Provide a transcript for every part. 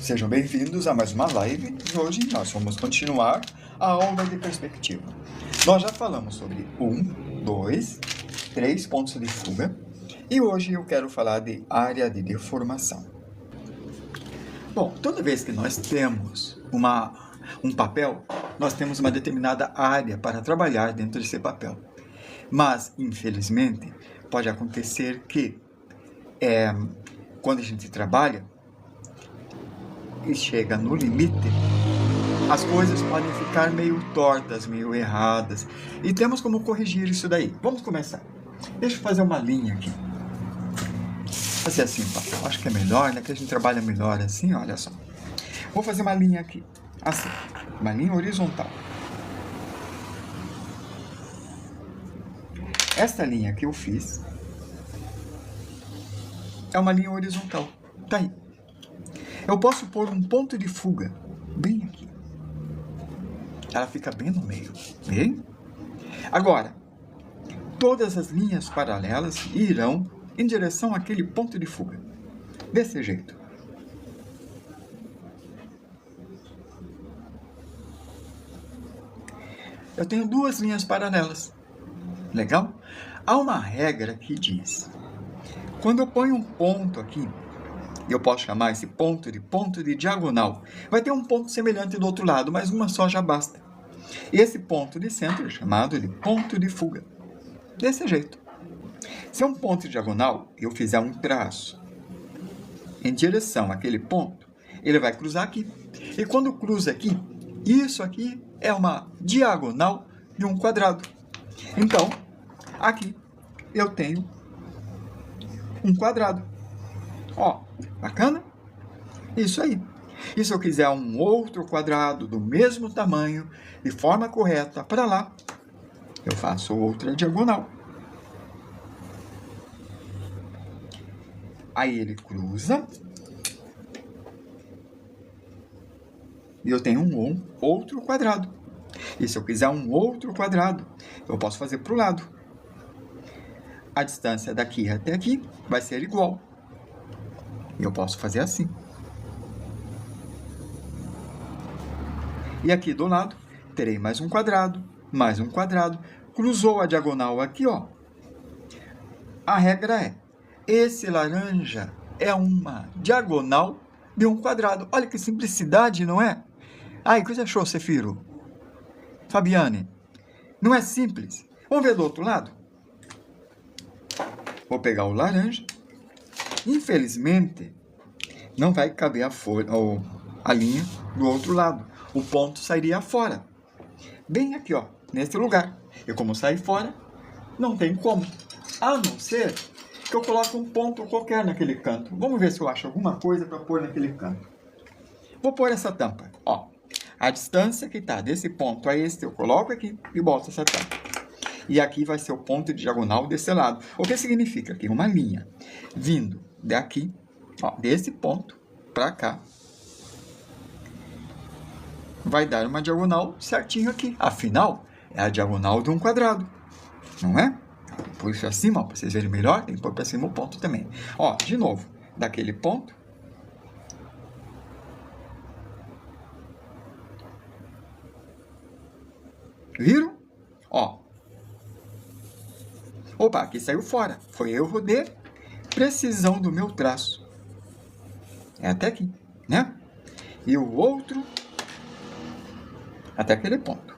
Sejam bem-vindos a mais uma live e hoje nós vamos continuar a aula de perspectiva. Nós já falamos sobre 1, 2, 3 pontos de fuga e hoje eu quero falar de área de deformação. Bom, toda vez que nós temos um papel, nós temos uma determinada área para trabalhar dentro desse papel. Mas, infelizmente, pode acontecer que quando a gente trabalha e chega no limite, as coisas podem ficar meio tortas, meio erradas. E temos como corrigir isso daí. Vamos começar. Deixa eu fazer uma linha aqui. Fazer assim, papel. Acho que é melhor, né? Que a gente trabalha melhor assim, olha só. Vou fazer uma linha aqui. Assim. Uma linha horizontal. Esta linha que eu fiz é uma linha horizontal. Tá aí. Eu posso pôr um ponto de fuga bem aqui. Ela fica bem no meio. Bem? Agora, todas as linhas paralelas irão em direção àquele ponto de fuga. Desse jeito. Eu tenho duas linhas paralelas. Legal? Há uma regra que diz: quando eu ponho um ponto aqui, eu posso chamar esse ponto de diagonal. Vai ter um ponto semelhante do outro lado, mas uma só já basta. Esse ponto de centro é chamado de ponto de fuga. Desse jeito. Se é um ponto de diagonal, eu fizer um traço em direção àquele ponto, ele vai cruzar aqui. E quando cruza aqui, isso aqui é uma diagonal de um quadrado. Então, aqui eu tenho um quadrado. Ó, bacana? Isso aí. E se eu quiser um outro quadrado do mesmo tamanho, de forma correta, para lá, eu faço outra diagonal. Aí ele cruza. E eu tenho um outro quadrado. E se eu quiser um outro quadrado, eu posso fazer para o lado. A distância daqui até aqui vai ser igual. E eu posso fazer assim. E aqui do lado, terei mais um quadrado. Cruzou a diagonal aqui, ó. A regra é: esse laranja é uma diagonal de um quadrado. Olha que simplicidade, não é? Ai, o que você achou, Cefiro? Fabiane, não é simples? Vamos ver do outro lado? Vou pegar o laranja. Infelizmente, não vai caber a folha ou a linha do outro lado. O ponto sairia fora. Bem aqui, ó, nesse lugar. E como sai fora, não tem como. A não ser que eu coloque um ponto qualquer naquele canto. Vamos ver se eu acho alguma coisa para pôr naquele canto. Vou pôr essa tampa, ó. A distância que está desse ponto a este, eu coloco aqui e boto essa tampa. E aqui vai ser o ponto de diagonal desse lado. O que significa que uma linha vindo daqui, ó, desse ponto para cá, vai dar uma diagonal certinho aqui. Afinal, é a diagonal de um quadrado, não é? Por isso acima, para vocês verem melhor, tem que pôr para cima o ponto também. Ó, de novo, daquele ponto. Viram? Ó. Opa, aqui saiu fora. Foi erro de precisão do meu traço. É até aqui, né? E o outro até aquele ponto.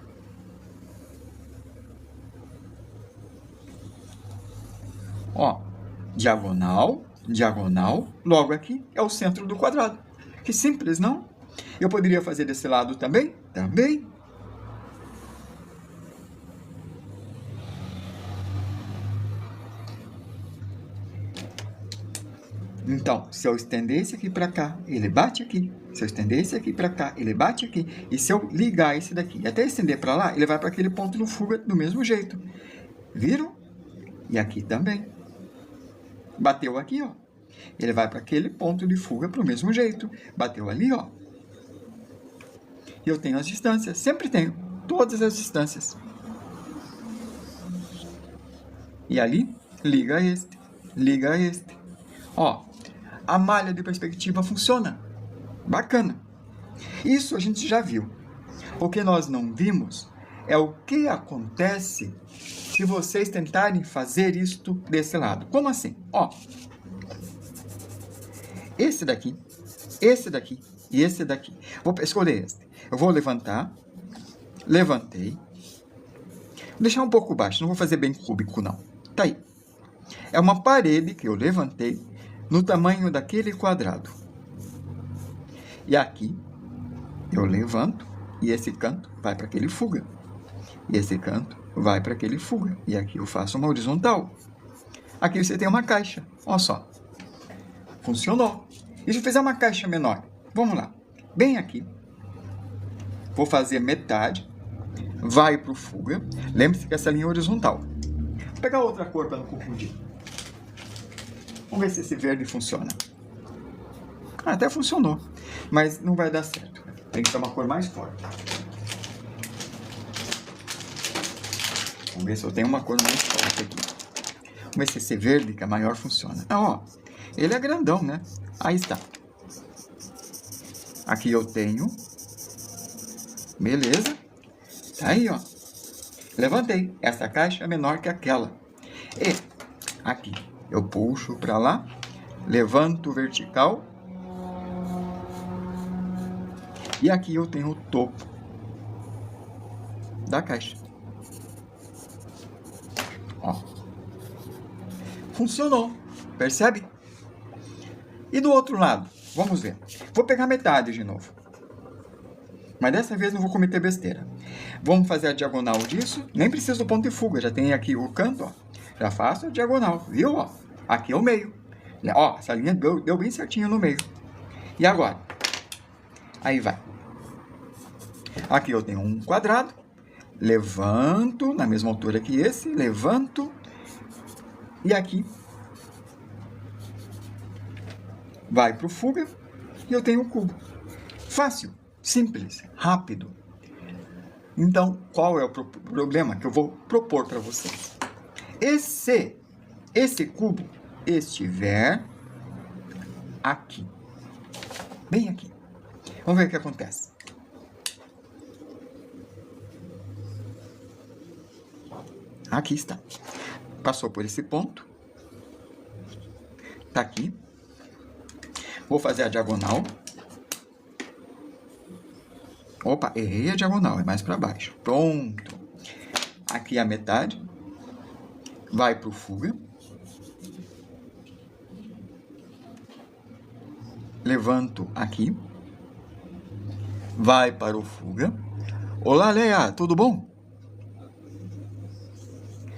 Ó, diagonal, diagonal, logo aqui é o centro do quadrado. Que simples, não? Eu poderia fazer desse lado também? Também. Então, se eu estender esse aqui para cá, ele bate aqui. Se eu estender esse aqui para cá, ele bate aqui. E se eu ligar esse daqui até estender para lá, ele vai para aquele ponto de fuga do mesmo jeito. Viram? E aqui também. Bateu aqui, ó. Ele vai para aquele ponto de fuga para o mesmo jeito. Bateu ali, ó. E eu tenho as distâncias. Sempre tenho. Todas as distâncias. E ali, liga este. Liga este. Ó. a malha de perspectiva funciona. Bacana. Isso a gente já viu. O que nós não vimos é o que acontece se vocês tentarem fazer isto desse lado. Como assim? Ó, esse daqui e esse daqui. Vou escolher este. Eu vou levantar. Levantei. Vou deixar um pouco baixo, não vou fazer bem cúbico, não. Tá aí. É uma parede que eu levantei no tamanho daquele quadrado. E aqui, eu levanto e esse canto vai para aquele fuga. E esse canto vai para aquele fuga. E aqui eu faço uma horizontal. Aqui você tem uma caixa. Olha só. Funcionou. E se eu fizer uma caixa menor? Vamos lá. Bem aqui. Vou fazer metade. Vai para o fuga. Lembre-se que essa linha é horizontal. Vou pegar outra cor para não confundir. Vamos ver se esse verde funciona. Até funcionou. Mas não vai dar certo. Tem que ser uma cor mais forte. Vamos ver se eu tenho uma cor mais forte aqui. Vamos ver se esse verde, que é maior, funciona. Ah, ó. Ele é grandão, né? Aí está. Aqui eu tenho. Beleza. Tá aí, ó. Levantei. Essa caixa é menor que aquela. E aqui eu puxo para lá. Levanto vertical. E aqui eu tenho o topo da caixa. Ó. Funcionou. Percebe? E do outro lado? Vamos ver. Vou pegar metade de novo. Mas dessa vez não vou cometer besteira. Vamos fazer a diagonal disso. Nem preciso do ponto de fuga. Já tem aqui o canto, ó. Já faço a diagonal. Viu, ó? Aqui é o meio. Ó, essa linha deu bem certinho no meio. E agora? Aí vai. Aqui eu tenho um quadrado. Levanto na mesma altura que esse. Levanto. E aqui vai para o fuga. E eu tenho um cubo. Fácil, simples, rápido. Então, qual é o problema que eu vou propor para vocês? Esse cubo estiver aqui. Bem aqui. Vamos ver o que acontece. Aqui está. Passou por esse ponto. Está aqui. Vou fazer a diagonal. Opa, errei a diagonal, é mais para baixo. Pronto. Aqui a metade. Vai para o fuga. Levanto aqui. Vai para o fuga. Olá, Leia, tudo bom?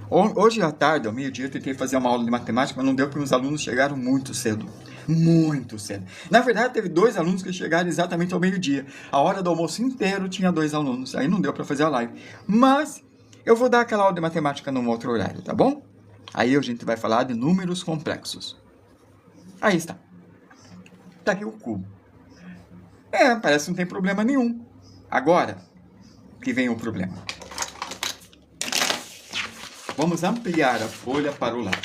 Hoje à tarde, ao meio-dia, eu tentei fazer uma aula de matemática, mas não deu porque os alunos chegaram muito cedo. Muito cedo. Na verdade, teve 2 alunos que chegaram exatamente ao meio-dia. A hora do almoço inteiro tinha 2 alunos. Aí não deu para fazer a live. Mas eu vou dar aquela aula de matemática num outro horário, tá bom? Aí a gente vai falar de números complexos. Aí está. Tá aqui o cubo. Parece que não tem problema nenhum. Agora que vem o problema. Vamos ampliar a folha para o lado.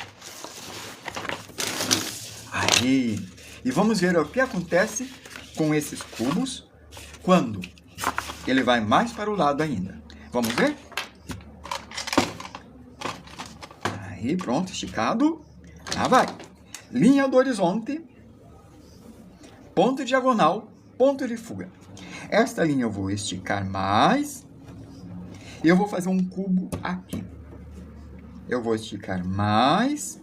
Aí. E vamos ver o que acontece com esses cubos quando ele vai mais para o lado ainda. Vamos ver? Aí, pronto, esticado. Lá vai. Linha do horizonte. Ponto diagonal. Ponto de fuga. Esta linha eu vou esticar mais. E eu vou fazer um cubo aqui. Eu vou esticar mais.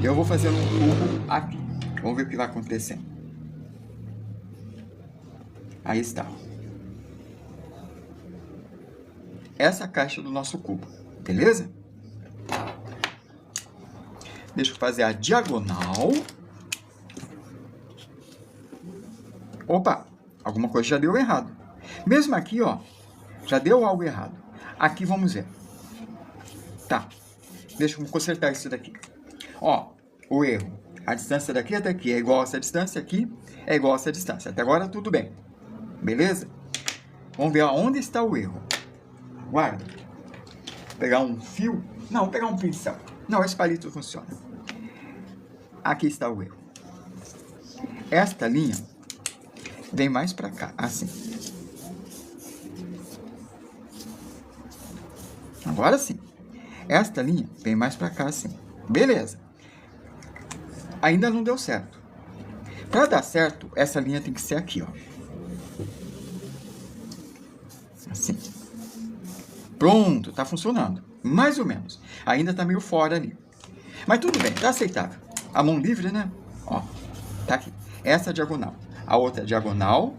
Eu vou fazer um cubo aqui. Vamos ver o que vai acontecer. Aí está. Essa é a caixa do nosso cubo. Beleza? Deixa eu fazer a diagonal. Opa! Alguma coisa já deu errado. Mesmo aqui, ó. Já deu algo errado. Aqui vamos ver. Tá, deixa eu consertar isso daqui. Ó, o erro. A distância daqui até aqui é igual a essa distância aqui, é igual a essa distância. Até agora tudo bem. Beleza? Vamos ver onde está o erro. Guarda. Vou pegar um fio. Não, vou pegar um pincel. Não, esse palito funciona. Aqui está o erro. esta linha vem mais para cá, assim. Agora sim. Esta linha vem mais para cá, assim. Beleza. Ainda não deu certo. Para dar certo, essa linha tem que ser aqui, ó. Assim. Pronto, tá funcionando. Mais ou menos. Ainda tá meio fora ali. Mas tudo bem, tá aceitável. A mão livre, né? Ó, tá aqui. Essa diagonal. A outra diagonal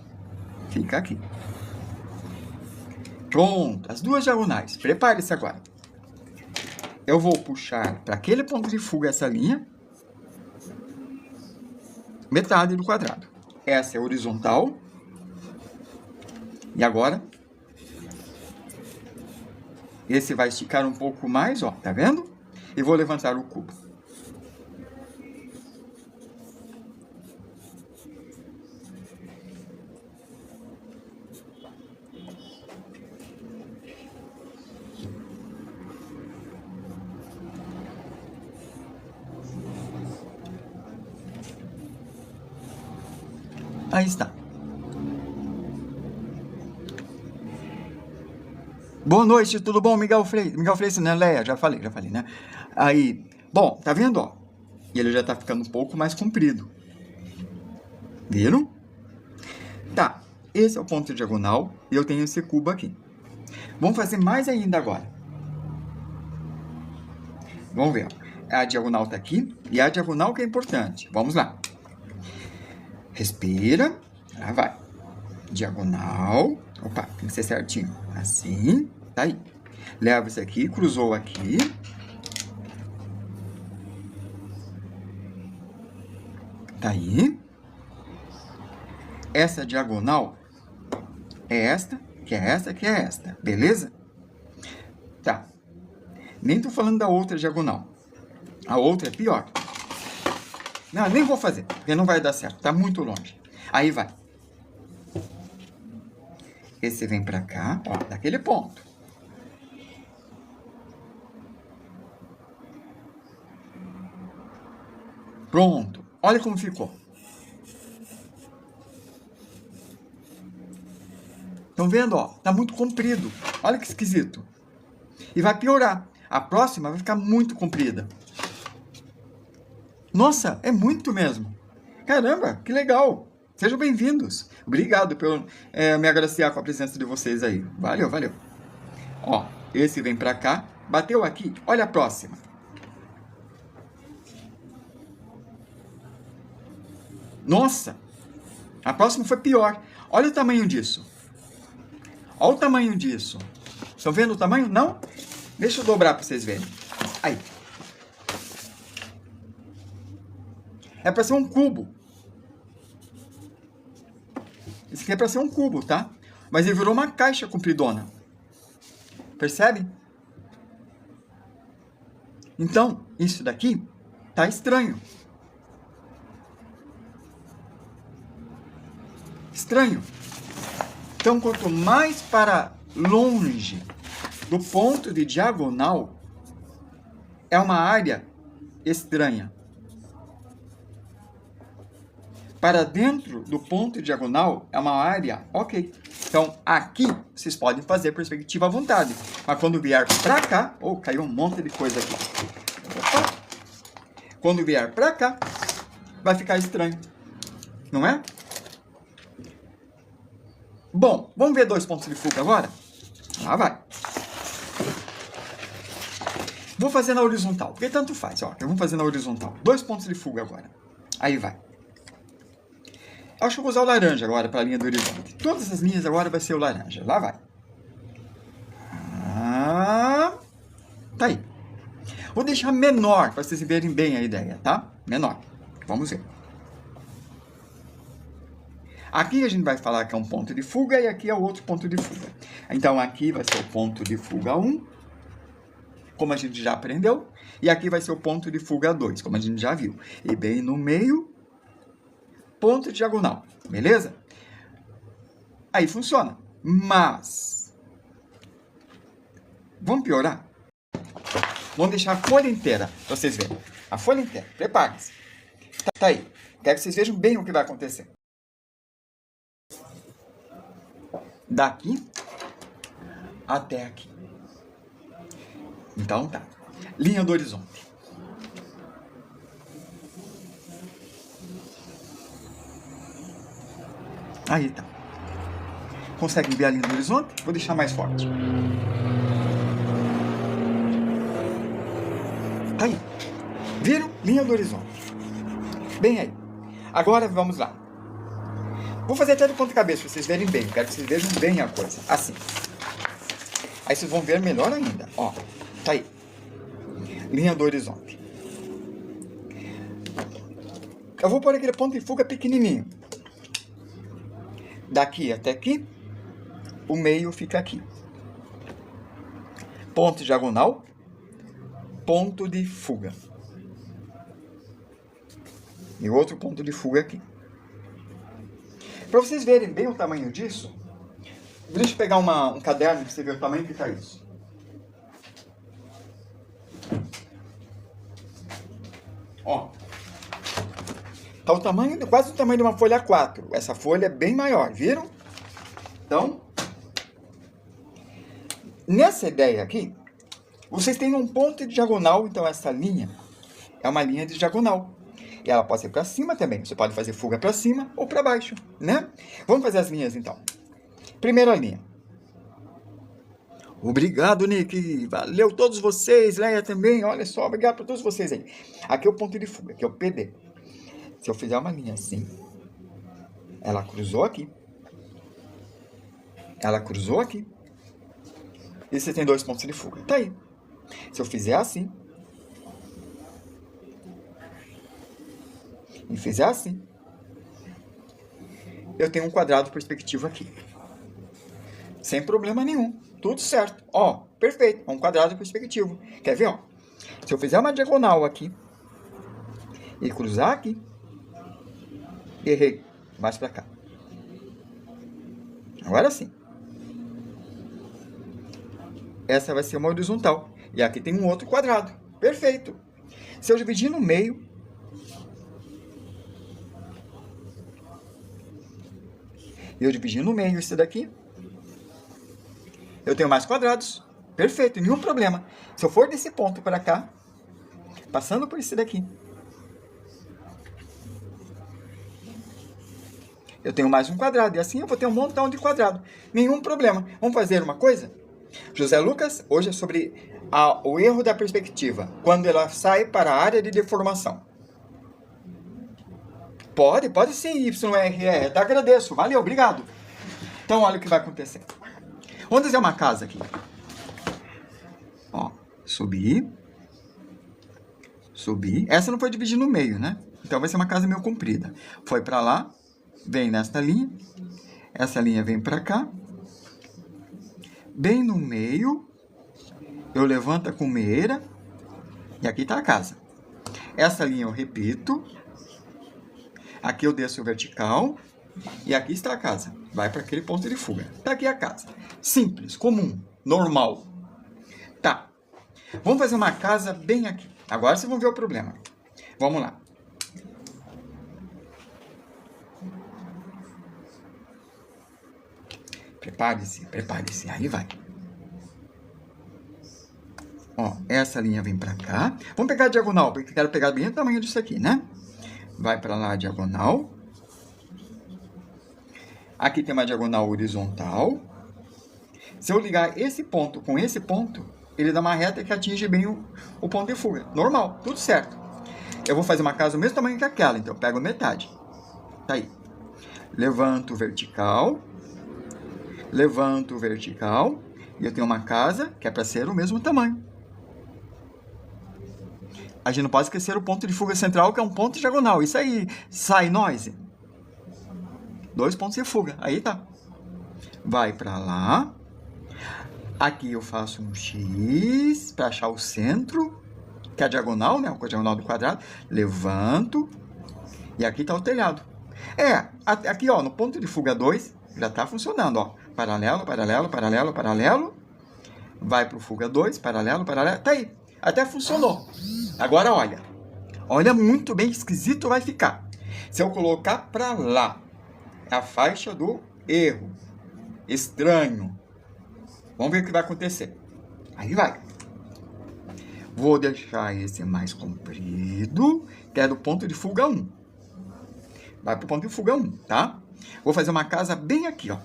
fica aqui. Pronto, as duas diagonais. Prepare-se agora. Eu vou puxar para aquele ponto de fuga essa linha. Metade do quadrado. Essa é horizontal. E agora, esse vai esticar um pouco mais, ó, tá vendo? E vou levantar o cubo. Aí está. Boa noite, tudo bom, Miguel Freitas, né, Leia? Já falei, né? Aí, bom, tá vendo, ó? Ele já tá ficando um pouco mais comprido. Viram? Tá, esse é o ponto diagonal e eu tenho esse cubo aqui. Vamos fazer mais ainda agora. Vamos ver, ó. A diagonal tá aqui e a diagonal que é importante. Vamos lá. Respira, lá vai. Diagonal, opa, tem que ser certinho. Assim, tá aí. Leva isso aqui, cruzou aqui. Tá aí. Essa diagonal é esta, que é esta, que é esta. Beleza? Tá. Nem tô falando da outra diagonal. A outra é pior. Não, nem vou fazer, porque não vai dar certo. Tá muito longe. Aí vai. Esse vem pra cá, ó, daquele ponto. Pronto. Olha como ficou. Estão vendo, ó? Tá muito comprido. Olha que esquisito. E vai piorar. A próxima vai ficar muito comprida. Nossa, é muito mesmo. Caramba, que legal. Sejam bem-vindos. Obrigado por me agraciar com a presença de vocês aí. Valeu, valeu. Ó, esse vem pra cá. Bateu aqui. Olha a próxima. Nossa, a próxima foi pior. Olha o tamanho disso. Olha o tamanho disso. Estão vendo o tamanho? Não? Deixa eu dobrar para vocês verem. Aí. É para ser um cubo. Isso aqui é para ser um cubo, tá? Mas ele virou uma caixa compridona. Percebe? Então, isso daqui tá estranho. Estranho. Então, quanto mais para longe do ponto de diagonal, é uma área estranha. Para dentro do ponto diagonal, é uma área ok. Então, aqui, vocês podem fazer perspectiva à vontade. Mas quando vier para cá... Oh, caiu um monte de coisa aqui. Opa. Quando vier para cá, vai ficar estranho. Não é? Bom, vamos ver dois pontos de fuga agora? Lá vai. Vou fazer na horizontal, porque tanto faz, ó. Vamos fazer na horizontal. Dois pontos de fuga agora. Aí vai. Acho que eu vou usar o laranja agora para a linha do horizonte. Todas essas linhas agora vai ser o laranja. Lá vai. Tá aí. Vou deixar menor, para vocês verem bem a ideia, tá? Menor. Vamos ver. Aqui a gente vai falar que é um ponto de fuga e aqui é o outro ponto de fuga. Então, aqui vai ser o ponto de fuga 1, como a gente já aprendeu. E aqui vai ser o ponto de fuga 2, como a gente já viu. E bem no meio, ponto diagonal. Beleza? Aí funciona. Mas, vamos piorar? Vamos deixar a folha inteira, para vocês verem. A folha inteira. Prepare-se. Tá aí. Quero que vocês vejam bem o que vai acontecer. Daqui até aqui. Então tá. Linha do horizonte. Aí tá. Conseguem ver a linha do horizonte? Vou deixar mais forte. Tá aí. Viram? Linha do horizonte. Bem aí. Agora vamos lá. Vou fazer até do ponto de cabeça para vocês verem bem. Quero que vocês vejam bem a coisa. Assim. Aí vocês vão ver melhor ainda. Ó. Tá aí. Linha do horizonte. Eu vou pôr aquele ponto de fuga pequenininho. Daqui até aqui. O meio fica aqui. Ponto diagonal. Ponto de fuga. E outro ponto de fuga aqui. Para vocês verem bem o tamanho disso, deixa eu pegar um caderno para você ver o tamanho que está isso. Ó. Tá o tamanho, quase o tamanho de uma folha A4. Essa folha é bem maior, viram? Então, nessa ideia aqui, vocês têm um ponto de diagonal, então essa linha é uma linha de diagonal. E ela pode ser para cima também. Você pode fazer fuga para cima ou para baixo, né? Vamos fazer as linhas, então. Primeira linha. Obrigado, Nick. Valeu todos vocês. Leia também. Olha só, obrigado para todos vocês aí. Aqui é o ponto de fuga, aqui é o PD. Se eu fizer uma linha assim, ela cruzou aqui. Ela cruzou aqui. E você tem dois pontos de fuga. Tá aí. Se eu fizer assim, e fizer assim, eu tenho um quadrado perspectivo aqui. Sem problema nenhum. Tudo certo. Ó, perfeito. É um quadrado perspectivo. Quer ver, ó? Se eu fizer uma diagonal aqui e cruzar aqui, errei. Mais pra cá. Agora sim. Essa vai ser uma horizontal. E aqui tem um outro quadrado. Perfeito. Se eu dividir no meio, esse daqui, eu tenho mais quadrados. Perfeito, nenhum problema. Se eu for desse ponto para cá, passando por esse daqui, eu tenho mais um quadrado. E assim eu vou ter um montão de quadrado. Nenhum problema. Vamos fazer uma coisa? José Lucas, hoje é sobre o erro da perspectiva, quando ela sai para a área de deformação. Pode sim, YRR. Tá, agradeço. Valeu, obrigado. Então, olha o que vai acontecer. Vamos fazer uma casa aqui. Ó, subir. Essa não foi dividir no meio, né? Então, vai ser uma casa meio comprida. Foi para lá, vem nesta linha. Essa linha vem para cá. Bem no meio, eu levanto a cumeira. E aqui está a casa. Essa linha eu repito. Aqui eu desço o vertical. E aqui está a casa. Vai para aquele ponto de fuga. Está aqui a casa. Simples, comum, normal. Tá. Vamos fazer uma casa bem aqui. Agora vocês vão ver o problema. Vamos lá. Prepare-se. Aí vai. Ó, essa linha vem para cá. Vamos pegar a diagonal, porque eu quero pegar bem o tamanho disso aqui, né? Vai para lá a diagonal. Aqui tem uma diagonal horizontal. Se eu ligar esse ponto com esse ponto, ele dá uma reta que atinge bem o ponto de fuga. Normal, tudo certo. Eu vou fazer uma casa do mesmo tamanho que aquela, então eu pego metade. Tá aí. Levanto o vertical. E eu tenho uma casa que é para ser o mesmo tamanho. A gente não pode esquecer o ponto de fuga central, que é um ponto diagonal. Isso aí, sai noise. 2 pontos de fuga. Aí tá. Vai para lá. Aqui eu faço um X para achar o centro, que é a diagonal, né? A diagonal do quadrado. Levanto. E aqui tá o telhado. Aqui, ó, no ponto de fuga 2, já tá funcionando, ó. Paralelo. Vai pro fuga 2, paralelo. Tá aí. Até funcionou. Agora olha. Olha muito bem esquisito vai ficar. Se eu colocar para lá, é a faixa do erro. Estranho. Vamos ver o que vai acontecer. Aí vai. Vou deixar esse mais comprido, que é do ponto de fuga 1. Vai para o ponto de fuga 1, tá? Vou fazer uma casa bem aqui, ó.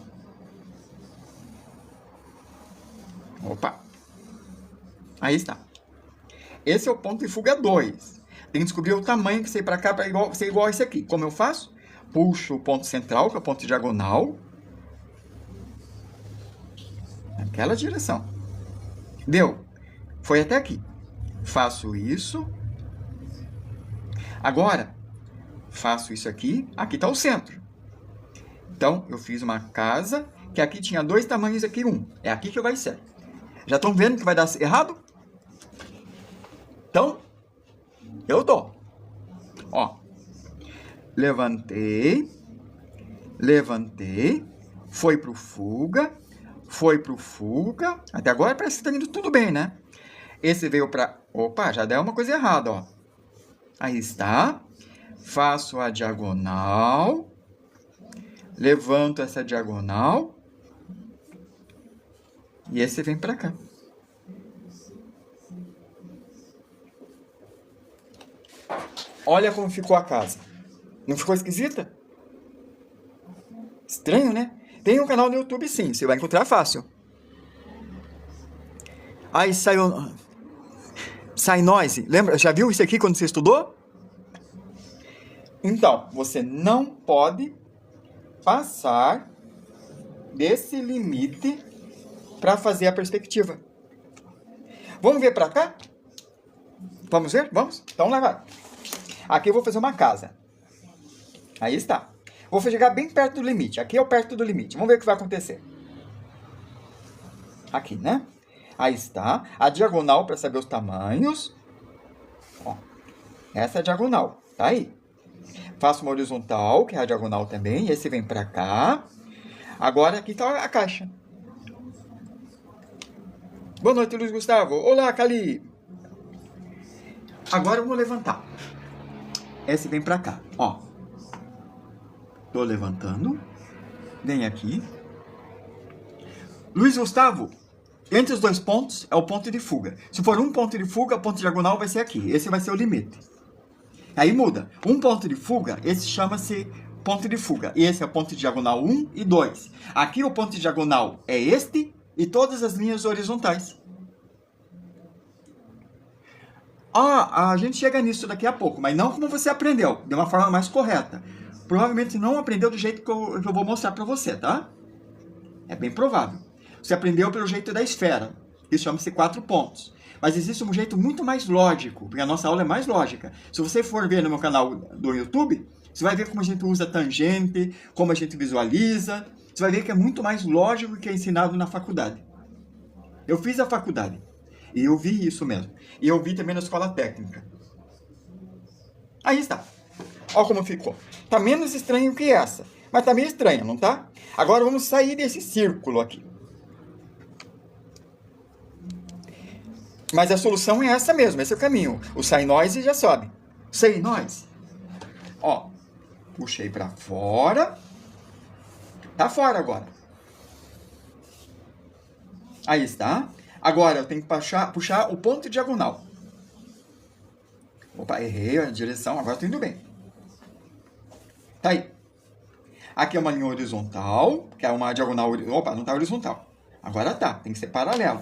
Opa. Aí está. Esse é o ponto de fuga 2. Tem que descobrir o tamanho que sei para cá para ser igual a esse aqui. Como eu faço? Puxo o ponto central, que é o ponto diagonal. Naquela direção. Deu? Foi até aqui. Faço isso. Agora, faço isso aqui. Aqui está o centro. Então, eu fiz uma casa, que aqui tinha 2 tamanhos, aqui 1. É aqui que vai ser. Já estão vendo que vai dar errado? Então, eu dou. Ó. Levantei. Foi pro fuga. Até agora parece que está indo tudo bem, né? Esse veio para... Opa, já deu uma coisa errada, ó. Aí está. Faço a diagonal. Levanto essa diagonal. E esse vem para cá. Olha como ficou a casa. Não ficou esquisita? Estranho, né? Tem um canal no YouTube, sim. Você vai encontrar fácil. Aí saiu... Sinoise. Lembra? Já viu isso aqui quando você estudou? Então, você não pode passar desse limite para fazer a perspectiva. Vamos ver para cá? Vamos ver? Vamos? Então lá vai. Aqui eu vou fazer uma casa. Aí está. Vou chegar bem perto do limite. Aqui é o perto do limite. Vamos ver o que vai acontecer. Aqui, né? Aí está. A diagonal para saber os tamanhos. Ó, essa é a diagonal. Tá aí. Faço uma horizontal, que é a diagonal também. Esse vem para cá. Agora aqui está a caixa. Boa noite, Luiz Gustavo. Olá, Cali. Agora eu vou levantar. Esse vem para cá. Ó. Tô levantando. Vem aqui. Luiz Gustavo. Entre os 2 pontos é o ponto de fuga. Se for um ponto de fuga, o ponto diagonal vai ser aqui. Esse vai ser o limite. Aí muda. Um ponto de fuga, esse chama-se ponto de fuga. E esse é o ponto diagonal 1 e 2. Aqui o ponto diagonal é este e todas as linhas horizontais. A gente chega nisso daqui a pouco, mas não como você aprendeu, de uma forma mais correta. Provavelmente não aprendeu do jeito que eu vou mostrar para você, tá? É bem provável. Você aprendeu pelo jeito da esfera. Isso chama-se 4 pontos. Mas existe um jeito muito mais lógico, porque a nossa aula é mais lógica. Se você for ver no meu canal do YouTube, você vai ver como a gente usa tangente, como a gente visualiza. Você vai ver que é muito mais lógico que é ensinado na faculdade. Eu fiz a faculdade e eu vi isso mesmo. E eu vi também na escola técnica. Aí está. Olha como ficou. Tá menos estranho que essa, mas tá meio estranho, não tá? Agora vamos sair desse círculo aqui. Mas a solução é essa mesmo, esse é o caminho. O sinoise já sobe. Sinoise. Ó, puxei para fora. Tá fora agora. Aí está. Agora eu tenho que puxar o ponto diagonal. Opa, errei a direção, agora estou indo bem. Tá aí. Aqui é uma linha horizontal, que é uma diagonal... Opa, não está horizontal. Agora tá, tem que ser paralelo.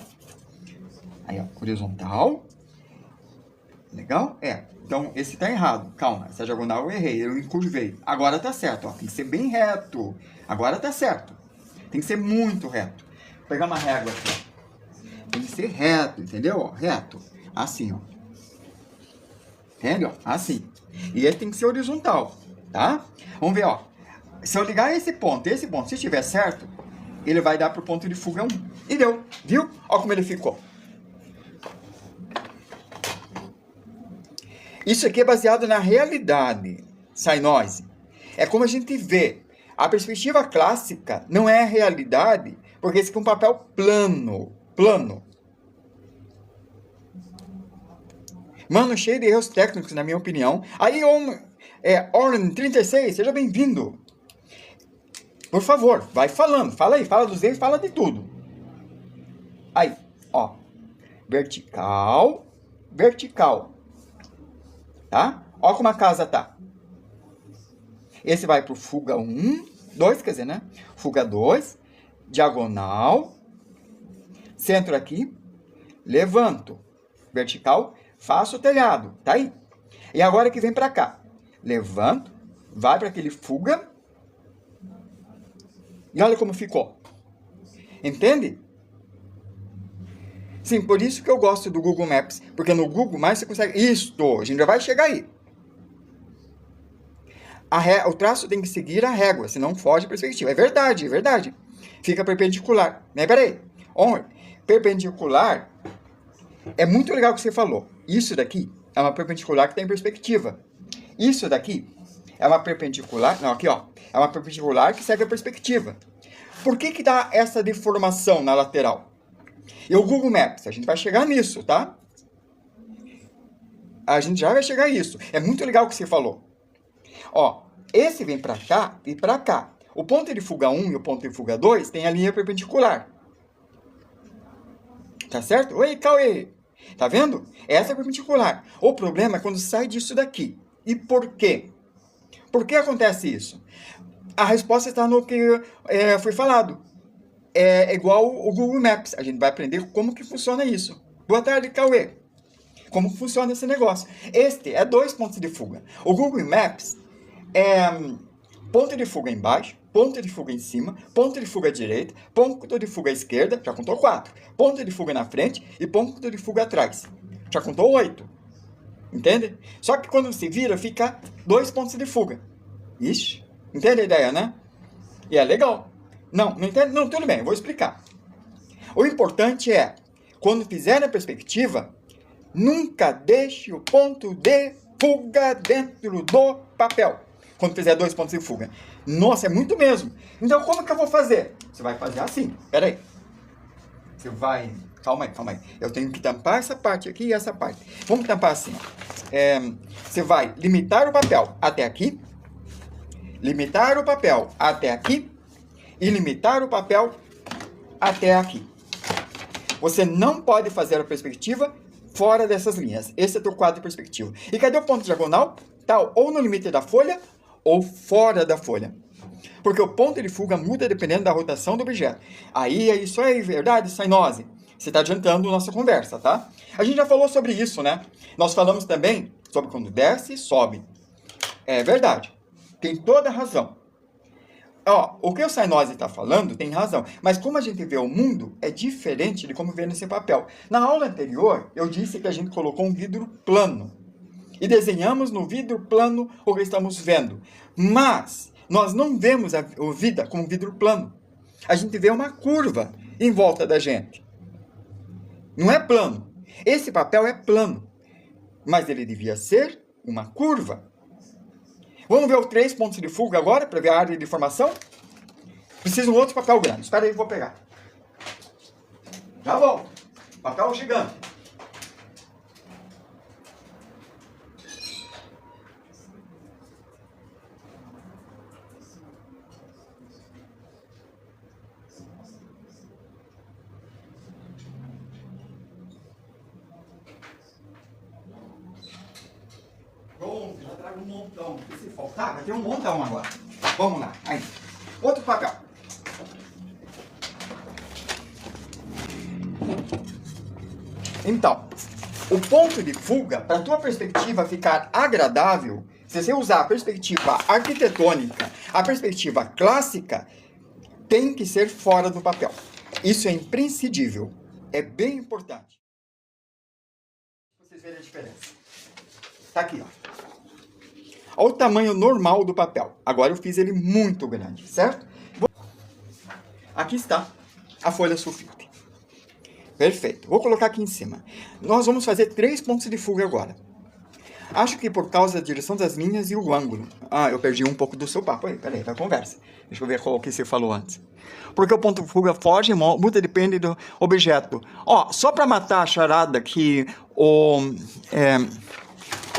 Aí, ó, horizontal. Legal? É. Então, esse tá errado. Calma, essa diagonal eu errei, eu encurvei. Agora tá certo, ó. Tem que ser bem reto. Agora tá certo. Tem que ser muito reto. Vou pegar uma régua aqui, ó. Tem que ser reto, entendeu? Ó, reto. Assim, ó. Entendeu? Assim. E esse tem que ser horizontal, tá? Vamos ver, ó. Se eu ligar esse ponto, se estiver certo, ele vai dar pro ponto de fuga 1. E deu. Viu? Ó como ele ficou. Isso aqui é baseado na realidade, sinoise. É como a gente vê. A perspectiva clássica não é a realidade, porque esse aqui é um papel plano. Mano, cheio de erros técnicos, na minha opinião. Aí Orlando 36, seja bem-vindo. Por favor, vai falando. Fala aí, fala dos erros, fala de tudo. Aí, ó. Vertical, vertical. Tá? Ó como a casa tá. Esse vai pro fuga 1, 2, quer dizer, né? Fuga 2, diagonal, centro aqui, levanto, vertical, faço o telhado, tá aí. E agora que vem pra cá, levanto, vai para aquele fuga, e olha como ficou. Entende? Sim, por isso que eu gosto do Google Maps, porque no Google Maps você consegue... Isto, a gente já vai chegar aí. O traço tem que seguir a régua, senão foge a perspectiva. É verdade, é verdade. Fica perpendicular. Mas peraí. Perpendicular é muito legal o que você falou. Isso daqui é uma perpendicular que tem perspectiva. Isso daqui é uma perpendicular... Não, aqui ó. É uma perpendicular que segue a perspectiva. Por que dá essa deformação na lateral? E o Google Maps, a gente vai chegar nisso, tá? A gente já vai chegar nisso. É muito legal o que você falou. Ó, esse vem pra cá e pra cá. O ponto de fuga 1 e o ponto de fuga 2 tem a linha perpendicular. Tá certo? Oi, Cauê! Tá vendo? Essa é perpendicular. O problema é quando sai disso daqui. E por quê? Por que acontece isso? A resposta está no que foi falado. É igual o Google Maps. A gente vai aprender como que funciona isso. Boa tarde, Cauê. Como funciona esse negócio. Este é 2 pontos de fuga. O Google Maps é ponto de fuga embaixo, ponto de fuga em cima, ponto de fuga à direita, ponto de fuga à esquerda, já contou 4. Ponto de fuga na frente e ponto de fuga atrás. Já contou 8. Entende? Só que quando se vira, fica 2 pontos de fuga. Ixi, entende a ideia, né? E é legal. Não entende? Não, tudo bem, eu vou explicar. O importante é, quando fizer a perspectiva, nunca deixe o ponto de fuga dentro do papel. Quando fizer 2 pontos de fuga. Nossa, é muito mesmo. Então, como que eu vou fazer? Você vai fazer assim. Pera aí. Você vai... Calma aí. Eu tenho que tampar essa parte aqui e essa parte. Vamos tampar assim. Você vai limitar o papel até aqui. Limitar o papel até aqui. E limitar o papel até aqui. Você não pode fazer a perspectiva fora dessas linhas. Esse é o teu quadro de perspectiva. E cadê o ponto diagonal? Tá ou no limite da folha ou fora da folha. Porque o ponto de fuga muda dependendo da rotação do objeto. Aí é isso aí, verdade, Sainose? Você está adiantando a nossa conversa, tá? A gente já falou sobre isso, né? Nós falamos também sobre quando desce e sobe. É verdade. Tem toda a razão. Ó, o que o Sainose está falando tem razão, mas como a gente vê o mundo é diferente de como vê nesse papel. Na aula anterior, eu disse que a gente colocou um vidro plano e desenhamos no vidro plano o que estamos vendo. Mas nós não vemos a vida como um vidro plano. A gente vê uma curva em volta da gente. Não é plano. Esse papel é plano, mas ele devia ser uma curva. Vamos ver os 3 pontos de fuga agora, para ver a área de formação? Preciso de um outro papel grande. Espera aí, vou pegar. Já volto. Papel gigante. Pronto, já trago um montão. E se faltar, vai ter um montão agora. Vamos lá. Aí. Outro papel. Então, o ponto de fuga, para a tua perspectiva ficar agradável, se você usar a perspectiva arquitetônica, a perspectiva clássica, tem que ser fora do papel. Isso é imprescindível. É bem importante. Vocês verem a diferença. Tá aqui, ó. Olha o tamanho normal do papel. Agora eu fiz ele muito grande, certo? Aqui está a folha sulfite. Perfeito. Vou colocar aqui em cima. Nós vamos fazer 3 pontos de fuga agora. Acho que por causa da direção das linhas e o ângulo. Ah, eu perdi um pouco do seu papo aí. Peraí, vai conversa. Deixa eu ver qual que você falou antes. Porque o ponto de fuga foge, muda, depende do objeto. Ó, só para matar a charada que o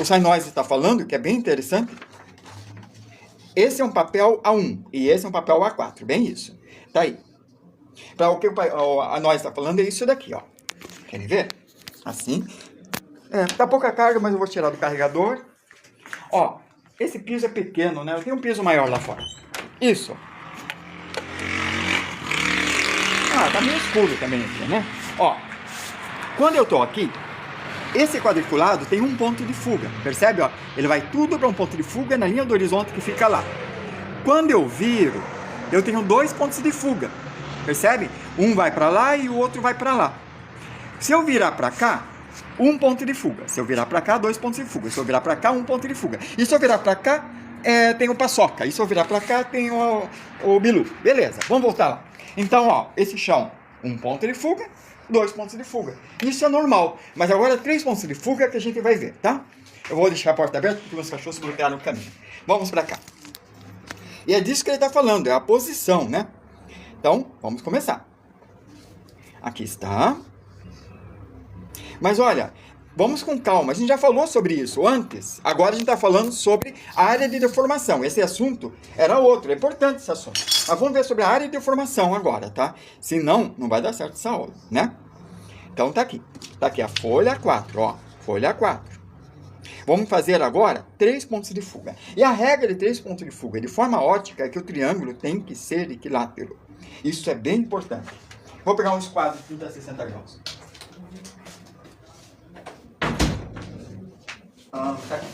Sainose está falando, que é bem interessante. esse é um papel A1 e esse é um papel A4, bem isso. Tá aí. Para o que a nós está falando é isso daqui, ó. Querem ver? Assim. Tá pouca carga, mas eu vou tirar do carregador. Ó, esse piso é pequeno, né? Eu tenho um piso maior lá fora. Isso. Tá meio escuro também aqui, né? Ó, quando eu tô aqui, esse quadriculado tem um ponto de fuga, percebe? Ó, ele vai tudo para um ponto de fuga na linha do horizonte que fica lá. Quando eu viro, eu tenho 2 pontos de fuga, percebe? Um vai para lá e o outro vai para lá. Se eu virar para cá, 1 ponto de fuga. Se eu virar para cá, 2 pontos de fuga. Se eu virar para cá, 1 ponto de fuga. E se eu virar para cá, tem o paçoca. E se eu virar para cá, tem o bilu. Beleza, vamos voltar lá. Então, ó, esse chão, 1 ponto de fuga, 2 pontos de fuga. Isso é normal. Mas agora 3 pontos de fuga que a gente vai ver, tá? Eu vou deixar a porta aberta porque meus cachorros bloquearam o caminho. Vamos para cá. E é disso que ele está falando, é a posição, né? Então, vamos começar. Aqui está. Mas olha, vamos com calma. A gente já falou sobre isso antes. Agora a gente está falando sobre a área de deformação. Esse assunto era outro. É importante esse assunto. Mas vamos ver sobre a área de deformação agora, tá? Senão, não vai dar certo essa aula, né? Então tá aqui. Tá aqui a folha 4, ó. Folha 4. Vamos fazer agora 3 pontos de fuga. E a regra de 3 pontos de fuga de forma ótica é que o triângulo tem que ser equilátero. Isso é bem importante. Vou pegar um esquadro de 30 a 60 graus. Tá aqui.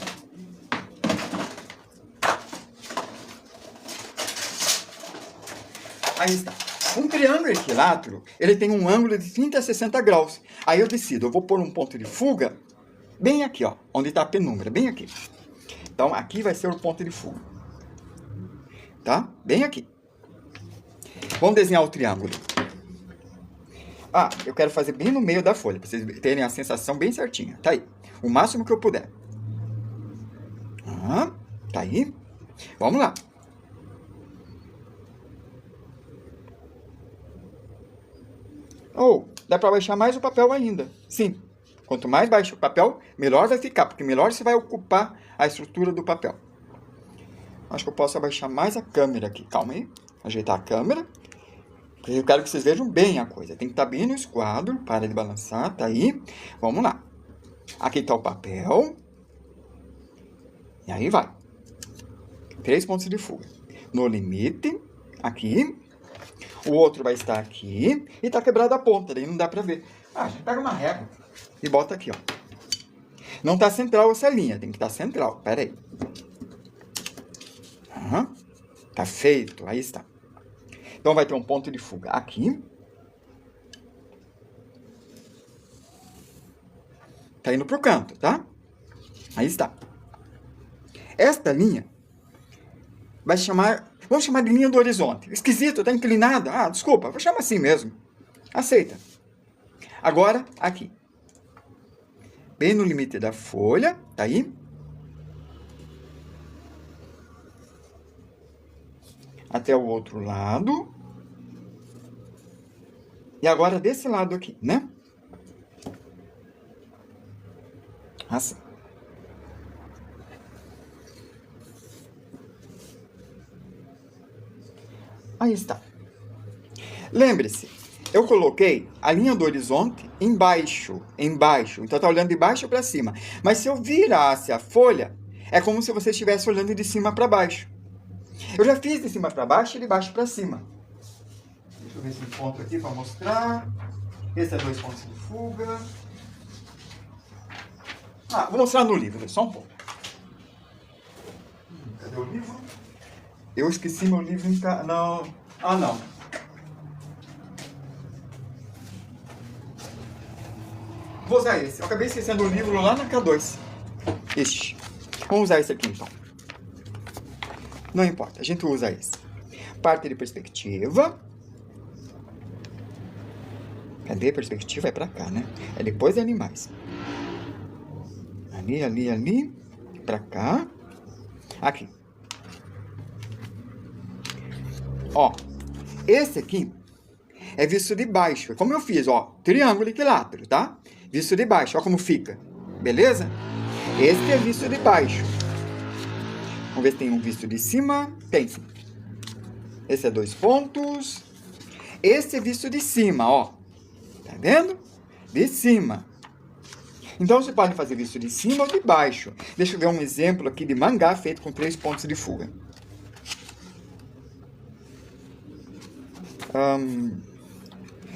Aí está. Um triângulo equilátero, ele tem um ângulo de 30 a 60 graus. Aí eu decido, eu vou pôr um ponto de fuga bem aqui, ó, onde está a penumbra, bem aqui. Então, aqui vai ser o ponto de fuga. Tá? Bem aqui. Vamos desenhar o triângulo. Eu quero fazer bem no meio da folha, para vocês terem a sensação bem certinha. Tá aí. O máximo que eu puder. Tá aí. Vamos lá. Dá para baixar mais o papel ainda. Sim. Quanto mais baixo o papel, melhor vai ficar, porque melhor você vai ocupar a estrutura do papel. Acho que eu posso abaixar mais a câmera aqui. Calma aí. Ajeitar a câmera. Porque eu quero que vocês vejam bem a coisa. Tem que estar bem no esquadro. Para de balançar. Tá aí. Vamos lá. Aqui está o papel. E aí vai. 3 pontos de fuga. No limite. Aqui. O outro vai estar aqui. E está quebrada a ponta. Daí não dá para ver. A gente pega uma régua. E bota aqui, ó. Não está central essa linha. Tem que estar central. Pera aí. Tá feito. Aí está. Então vai ter um ponto de fuga aqui. Tá indo pro canto, tá? Aí está. Esta linha vai chamar... Vamos chamar de linha do horizonte. Esquisito, tá inclinada. Desculpa. Vou chamar assim mesmo. Aceita. Agora, aqui. Bem no limite da folha. Tá aí. Até o outro lado. E agora desse lado aqui, né? Assim. Aí está. Lembre-se, eu coloquei a linha do horizonte embaixo. Então tá olhando de baixo para cima. Mas se eu virasse a folha, é como se você estivesse olhando de cima para baixo. Eu já fiz de cima para baixo e de baixo para cima. Deixa eu ver esse ponto aqui para mostrar. Esse é 2 pontos de fuga. Vou mostrar no livro, só um pouco. Cadê o livro? Eu esqueci meu livro em casa. Não. Não. Vou usar esse. Eu acabei esquecendo o livro lá na K2. Ixi. Vamos usar esse aqui, então. Não importa, a gente usa esse. Parte de perspectiva. Cadê a perspectiva? É pra cá, né? É depois de animais. Ali. Pra cá. Aqui. Ó. Esse aqui é visto de baixo. Como eu fiz, ó. Triângulo equilátero, tá? Visto de baixo. Ó como fica. Beleza? Esse é visto de baixo. Vamos ver se tem um visto de cima. Tem sim. Esse é 2 pontos. Esse é visto de cima, ó. Tá vendo? De cima. Então, você pode fazer visto de cima ou de baixo. Deixa eu ver um exemplo aqui de mangá feito com 3 pontos de fuga.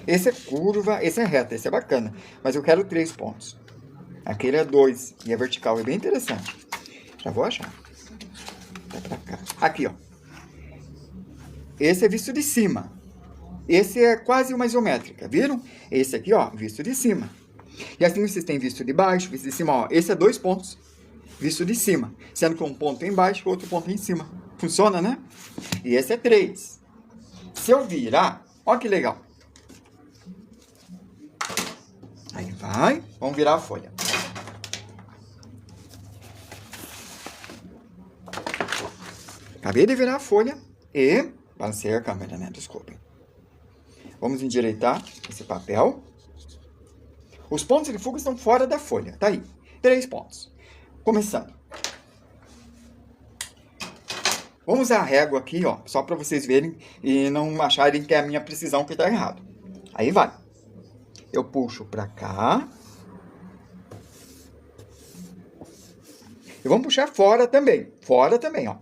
Esse é curva, esse é reta, esse é bacana. Mas eu quero 3 pontos. Aquele é 2 e é vertical, é bem interessante. Já vou achar. Tá pra cá. Aqui, ó. Esse é visto de cima. Esse é quase uma isométrica, viram? Esse aqui, ó, visto de cima. E assim vocês têm visto de baixo, visto de cima, ó. Esse é 2 pontos, visto de cima. Sendo que um ponto é embaixo e outro ponto é em cima. Funciona, né? E esse é 3. Se eu virar, ó que legal. Aí vai, vamos virar a folha. Acabei de virar a folha e balancei a câmera, né? Desculpem. Vamos endireitar esse papel. Os pontos de fuga estão fora da folha, tá aí. 3 pontos. Começando. Vamos usar a régua aqui, ó, só para vocês verem e não acharem que é a minha precisão que está errado. Aí vai. Eu puxo para cá. E vamos puxar fora também. Fora também, ó.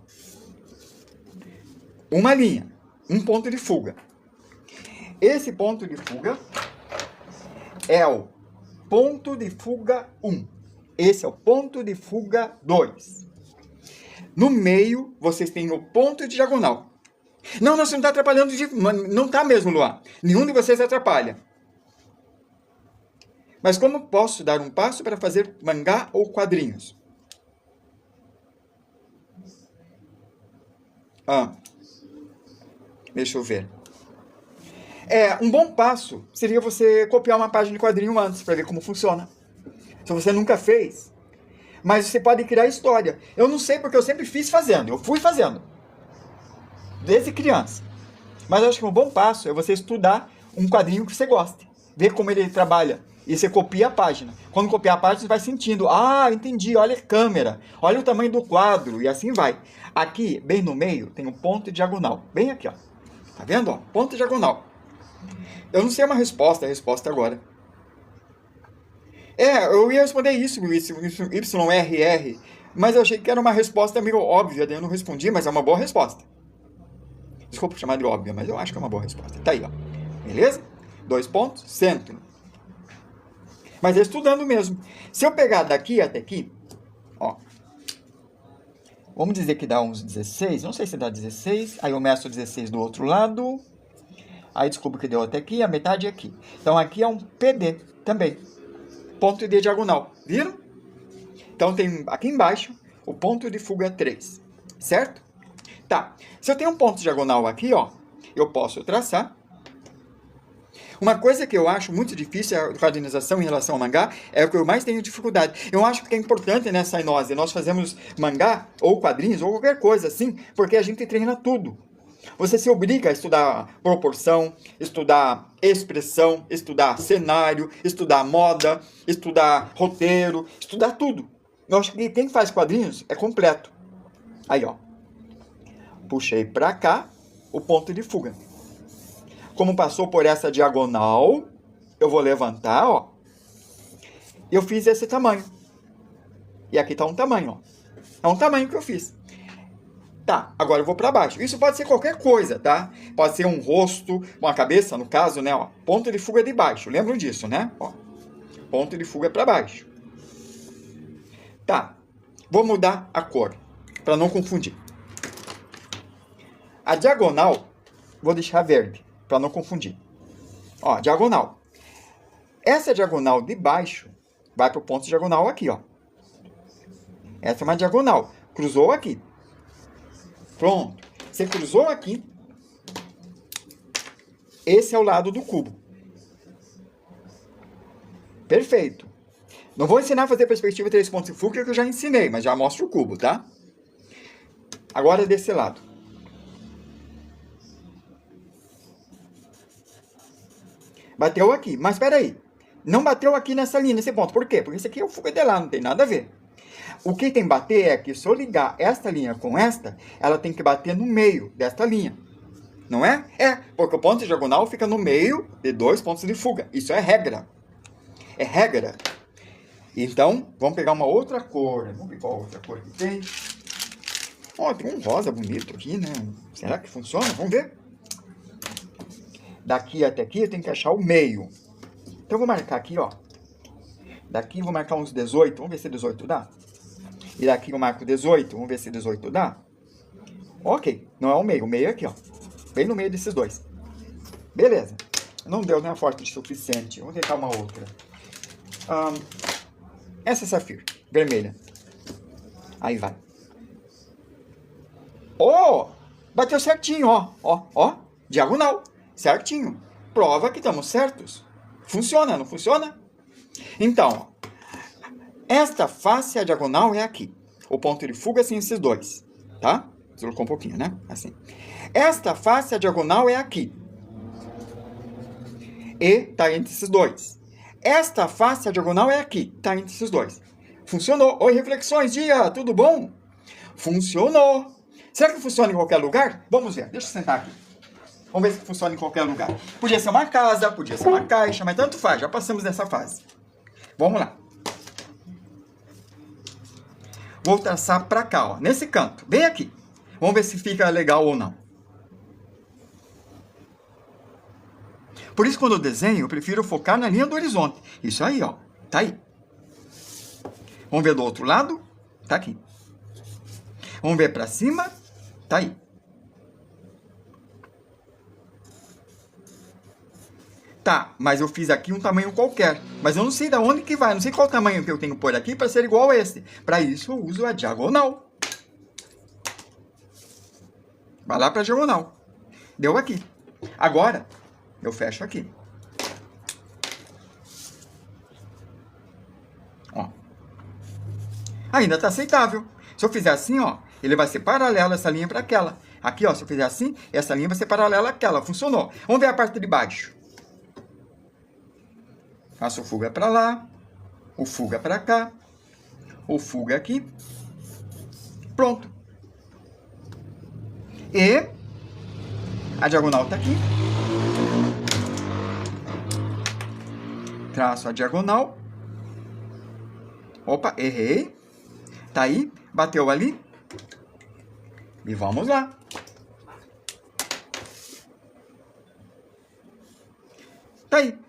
Uma linha. Um ponto de fuga. Esse ponto de fuga é o ponto de fuga 1. Esse é o ponto de fuga 2. No meio, vocês têm o ponto de diagonal. Não, você não está atrapalhando. Não está mesmo, Luan. Nenhum de vocês atrapalha. Mas como posso dar um passo para fazer mangá ou quadrinhos? Deixa eu ver. Um bom passo seria você copiar uma página de quadrinho antes, para ver como funciona. Se você nunca fez. Mas você pode criar história. Eu não sei porque eu sempre fiz fazendo. Eu fui fazendo. Desde criança. Mas eu acho que um bom passo é você estudar um quadrinho que você goste. Ver como ele trabalha. E você copia a página. Quando copiar a página, você vai sentindo. Ah, entendi. Olha a câmera. Olha o tamanho do quadro. E assim vai. Aqui, bem no meio, tem um ponto diagonal. Bem aqui, ó. Tá vendo? Ó? Ponto diagonal. Eu não sei uma resposta. A resposta agora. Eu ia responder isso, YRR. Mas eu achei que era uma resposta meio óbvia. Daí eu não respondi, mas é uma boa resposta. Desculpa chamar de óbvia, mas eu acho que é uma boa resposta. Tá aí, ó. Beleza? 2 pontos, centro. Mas é estudando mesmo. Se eu pegar daqui até aqui, ó. Vamos dizer que dá uns 16. Não sei se dá 16. Aí eu meço 16 do outro lado. Aí descubro que deu até aqui. A metade é aqui. Então aqui é um PD também. Ponto de diagonal. Viram? Então tem aqui embaixo o ponto de fuga 3. Certo? Tá. Se eu tenho um ponto diagonal aqui, ó. Eu posso traçar. Uma coisa que eu acho muito difícil é a quadrinização em relação ao mangá, é o que eu mais tenho dificuldade. Eu acho que é importante nessa inose, nós fazemos mangá, ou quadrinhos, ou qualquer coisa assim, porque a gente treina tudo. Você se obriga a estudar proporção, estudar expressão, estudar cenário, estudar moda, estudar roteiro, estudar tudo. Eu acho que quem faz quadrinhos é completo. Aí, ó. Puxei pra cá o ponto de fuga. Como passou por essa diagonal, eu vou levantar, ó. Eu fiz esse tamanho. E aqui tá um tamanho, ó. É um tamanho que eu fiz. Tá, agora eu vou para baixo. Isso pode ser qualquer coisa, tá? Pode ser um rosto, uma cabeça, no caso, né? Ó, ponto de fuga de baixo. Lembram disso, né? Ó, ponto de fuga para baixo. Tá, vou mudar a cor, para não confundir. A diagonal, vou deixar verde, para não confundir. Ó, diagonal. Essa diagonal de baixo vai para o ponto diagonal aqui, ó. Essa é uma diagonal. Cruzou aqui. Pronto. Você cruzou aqui. Esse é o lado do cubo. Perfeito. Não vou ensinar a fazer perspectiva 3 pontos de fuga, que eu já ensinei, mas já mostro o cubo, tá? Agora desse lado. Bateu aqui. Mas espera aí. Não bateu aqui nessa linha, nesse ponto. Por quê? Porque esse aqui é o fuga de lá, não tem nada a ver. O que tem que bater é que se eu ligar esta linha com esta, ela tem que bater no meio desta linha. Não é? É, porque o ponto diagonal fica no meio de dois pontos de fuga. Isso é regra. É regra. Então, vamos pegar uma outra cor. Vamos ver qual outra cor que tem. Ó, tem um rosa bonito aqui, né? Será que funciona? Vamos ver. Daqui até aqui eu tenho que achar o meio. Então, eu vou marcar aqui, ó. Daqui eu vou marcar uns 18. Vamos ver se 18 dá. E daqui eu marco 18. Vamos ver se 18 dá. Ok. Não é o meio. O meio é aqui, ó. Bem no meio desses dois. Beleza. Não deu, não é forte o suficiente. Vamos tentar uma outra. Essa safira. Vermelha. Aí vai. Oh! Bateu certinho, ó. Ó, ó. Diagonal. Certinho. Prova que estamos certos. Funciona, não funciona? Então, ó, esta face, a diagonal é aqui. O ponto de fuga são esses dois, tá? Deslocou um pouquinho, né? Assim. Esta face, a diagonal é aqui. E tá entre esses dois. Esta face, a diagonal é aqui. Tá entre esses dois. Funcionou. Oi, reflexões, dia, tudo bom? Funcionou. Será que funciona em qualquer lugar? Vamos ver. Deixa eu sentar aqui. Vamos ver se funciona em qualquer lugar. Podia ser uma casa, podia ser uma caixa, mas tanto faz. Já passamos dessa fase. Vamos lá. Vou traçar para cá, ó, nesse canto. Bem aqui. Vamos ver se fica legal ou não. Por isso, quando eu desenho, eu prefiro focar na linha do horizonte. Isso aí, ó. Tá aí. Vamos ver do outro lado? Tá aqui. Vamos ver para cima? Tá aí. Tá, mas eu fiz aqui um tamanho qualquer. Mas eu não sei de onde que vai. Não sei qual tamanho que eu tenho que pôr aqui para ser igual a esse. Para isso, eu uso a diagonal. Vai lá para a diagonal. Deu aqui. Agora, eu fecho aqui. Ó. Ainda tá aceitável. Se eu fizer assim, ó, ele vai ser paralelo essa linha para aquela. Aqui, ó, se eu fizer assim, essa linha vai ser paralela àquela. Funcionou. Vamos ver a parte de baixo. Faço o fuga para lá, o fuga para cá, o fuga aqui. Pronto. E a diagonal está aqui. Traço a diagonal. Opa, errei. Tá aí, bateu ali. E vamos lá. Tá aí.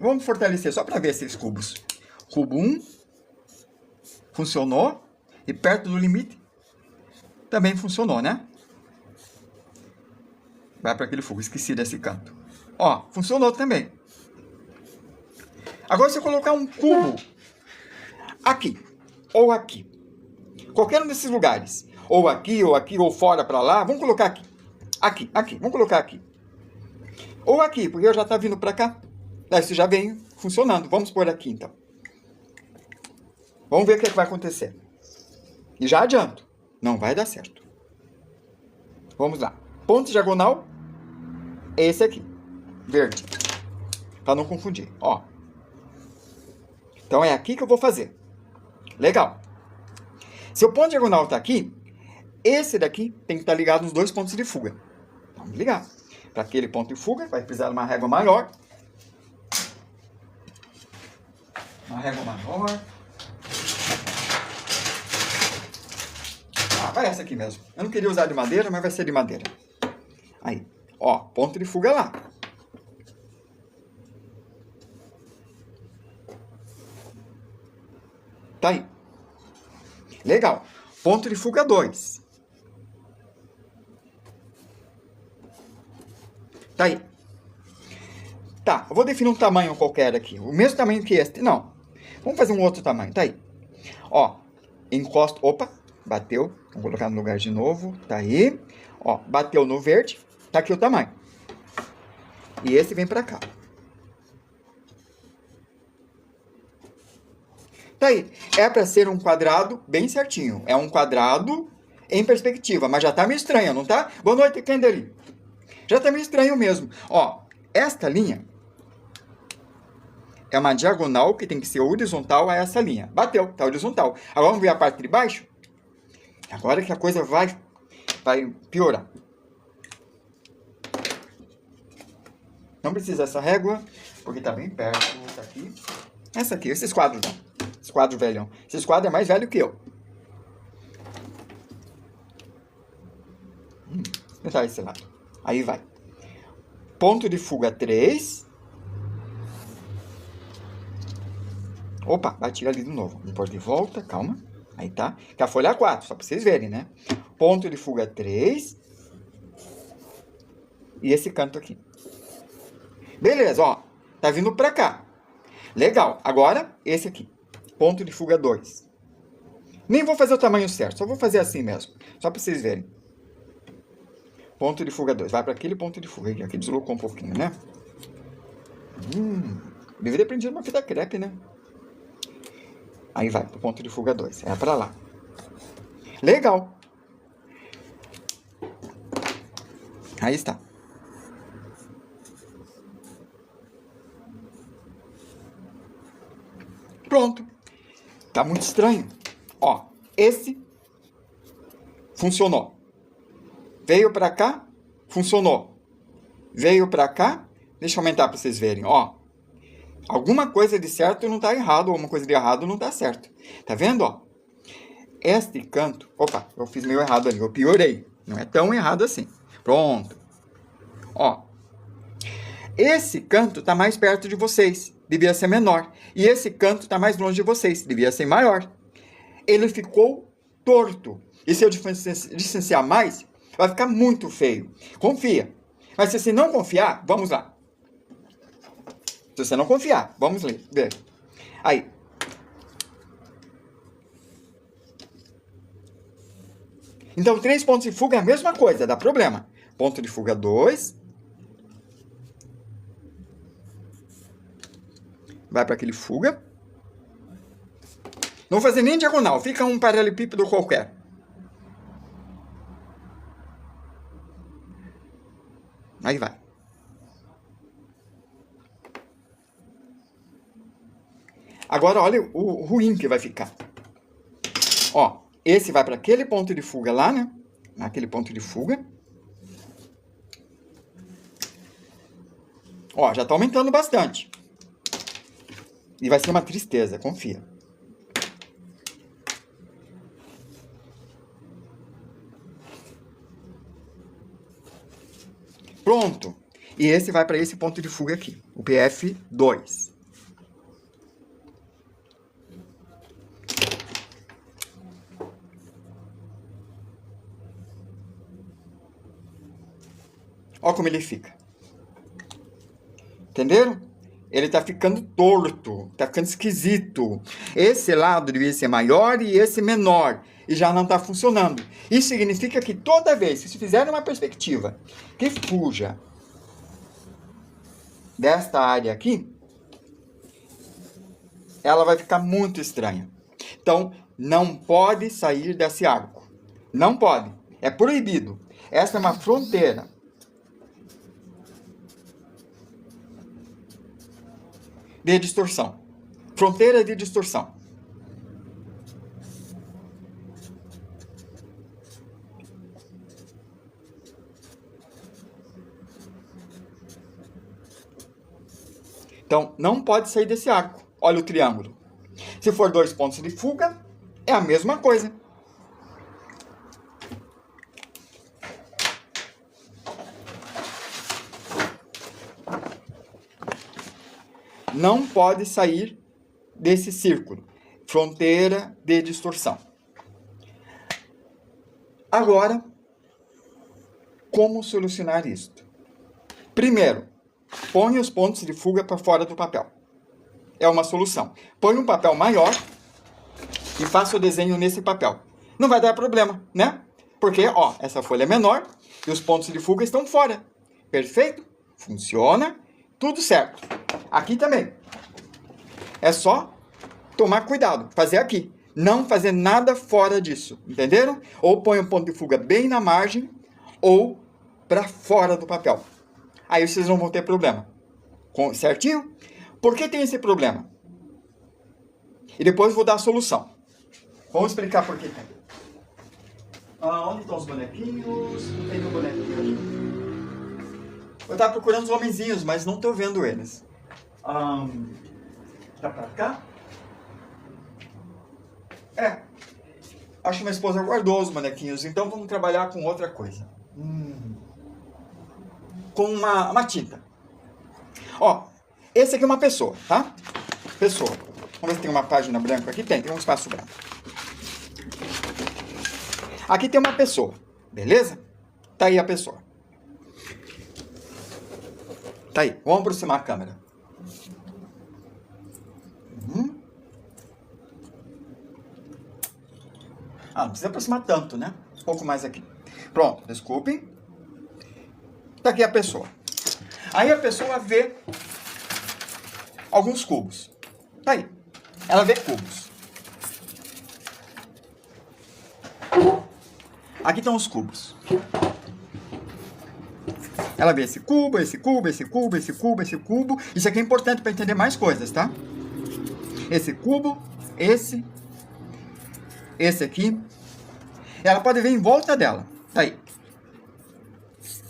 Vamos fortalecer só para ver esses cubos. Cubo 1 funcionou. E perto do limite também funcionou, né? Vai para aquele fugo. Esqueci desse canto. Ó, funcionou também. Agora, se eu colocar um cubo aqui ou aqui, qualquer um desses lugares, ou aqui, ou fora para lá, vamos colocar aqui. Aqui, vamos colocar aqui. Ou aqui, porque eu já tá vindo para cá. Isso já vem funcionando. Vamos pôr aqui, então. Vamos ver o que vai acontecer. E já adianto. Não vai dar certo. Vamos lá. Ponto diagonal. Esse aqui. Verde. Para não confundir. Ó. Então, é aqui que eu vou fazer. Legal. Se o ponto diagonal está aqui, esse daqui tem que estar ligado nos dois pontos de fuga. Vamos ligar. Para aquele ponto de fuga, vai precisar de uma régua maior. Uma régua maior. Ah, vai essa aqui mesmo. Eu não queria usar de madeira, mas vai ser de madeira. Aí, ó, ponto de fuga lá. Tá aí. Legal. Ponto de fuga 2. Tá aí. Tá, eu vou definir um tamanho qualquer aqui. O mesmo tamanho que este. Não. Vamos fazer um outro tamanho. Tá aí. Ó, encosto. Opa, bateu. Vou colocar no lugar de novo. Tá aí. Ó, bateu no verde. Tá aqui o tamanho. E esse vem pra cá. Tá aí. É pra ser um quadrado bem certinho. É um quadrado em perspectiva. Mas já tá meio estranho, não tá? Boa noite, Kendali. Já tá meio estranho mesmo. Ó, esta linha é uma diagonal que tem que ser horizontal a essa linha. Bateu, tá horizontal. Agora vamos ver a parte de baixo? Agora que a coisa vai piorar. Não precisa dessa régua, porque tá bem perto, tá aqui. Essa aqui, esses quadros não. Esse quadro velhão. Esses quadros é mais velho que eu. Vou tentar esse lado. Aí vai. Ponto de fuga 3. Opa, bati ali de novo. Vou pôr de volta, calma. Aí tá. Que a folha é 4, só pra vocês verem, né? Ponto de fuga 3. E esse canto aqui. Beleza, ó. Tá vindo pra cá. Legal. Agora, esse aqui. Ponto de fuga 2. Nem vou fazer o tamanho certo. Só vou fazer assim mesmo. Só pra vocês verem. Ponto de fuga 2. Vai para aquele ponto de fuga. Aqui deslocou um pouquinho, né? Deveria aprender uma fita crepe, né? Aí vai pro ponto de fuga 2. É para lá. Legal. Aí está. Pronto. Tá muito estranho. Ó, esse funcionou. Veio para cá, funcionou. Veio para cá, deixa eu aumentar para vocês verem, ó. Alguma coisa de certo não tá errado, ou alguma coisa de errado não tá certo. Tá vendo, ó? Este canto, opa, eu fiz meio errado ali, eu piorei. Não é tão errado assim. Pronto. Ó. Esse canto tá mais perto de vocês, devia ser menor. E esse canto tá mais longe de vocês, devia ser maior. Ele ficou torto. E se eu distanciar mais, vai ficar muito feio. Confia. Mas se você não confiar, vamos lá. Se você não confiar, vamos ver. Aí. Então, 3 pontos de fuga é a mesma coisa, dá problema. Ponto de fuga 2. Vai para aquele fuga. Não vou fazer nem diagonal, fica um paralelepípedo qualquer. Aí vai. Agora, olha o ruim que vai ficar. Ó, esse vai para aquele ponto de fuga lá, né? Naquele ponto de fuga. Ó, já tá aumentando bastante. E vai ser uma tristeza, confia. Pronto. E esse vai para esse ponto de fuga aqui, o PF2. Olha como ele fica. Entenderam? Ele tá ficando torto, tá ficando esquisito. Esse lado devia ser maior e esse menor. E já não tá funcionando. Isso significa que toda vez que se fizer uma perspectiva que fuja desta área aqui, ela vai ficar muito estranha. Então, não pode sair desse arco. Não pode. É proibido. Essa é uma fronteira. De distorção. Fronteira de distorção. Então, não pode sair desse arco. Olha o triângulo. Se for 2 pontos de fuga, é a mesma coisa. Não pode sair desse círculo. Fronteira de distorção. Agora, como solucionar isto? Primeiro, põe os pontos de fuga para fora do papel. É uma solução. Põe um papel maior e faça o desenho nesse papel. Não vai dar problema, né? Porque, ó, essa folha é menor e os pontos de fuga estão fora. Perfeito? Funciona. Tudo certo. Aqui também. É só tomar cuidado. Fazer aqui. Não fazer nada fora disso. Entenderam? Ou põe o ponto de fuga bem na margem ou para fora do papel. Aí vocês não vão ter problema. Certinho? Por que tem esse problema? E depois vou dar a solução. Vamos explicar por que tem. Onde estão os bonequinhos? Não tem meu bonequinho aqui. Eu estava procurando os homenzinhos, mas não estou vendo eles. Tá pra cá? Acho que minha esposa guardou os bonequinhos, então vamos trabalhar com outra coisa. Com uma tinta. Ó, esse aqui é uma pessoa, tá? Pessoa. Vamos ver se tem uma página branca aqui. Tem um espaço branco. Aqui tem uma pessoa, beleza? Tá aí a pessoa. Tá aí, vamos aproximar a câmera. Não precisa aproximar tanto, né? Um pouco mais aqui. Pronto, desculpem. Tá aqui a pessoa. Aí a pessoa vê alguns cubos. Tá aí. Ela vê cubos. Aqui estão os cubos. Ela vê esse cubo, esse cubo, esse cubo, esse cubo, esse cubo. Isso aqui é importante para entender mais coisas, tá? Esse cubo, esse aqui. Ela pode ver em volta dela. Tá aí.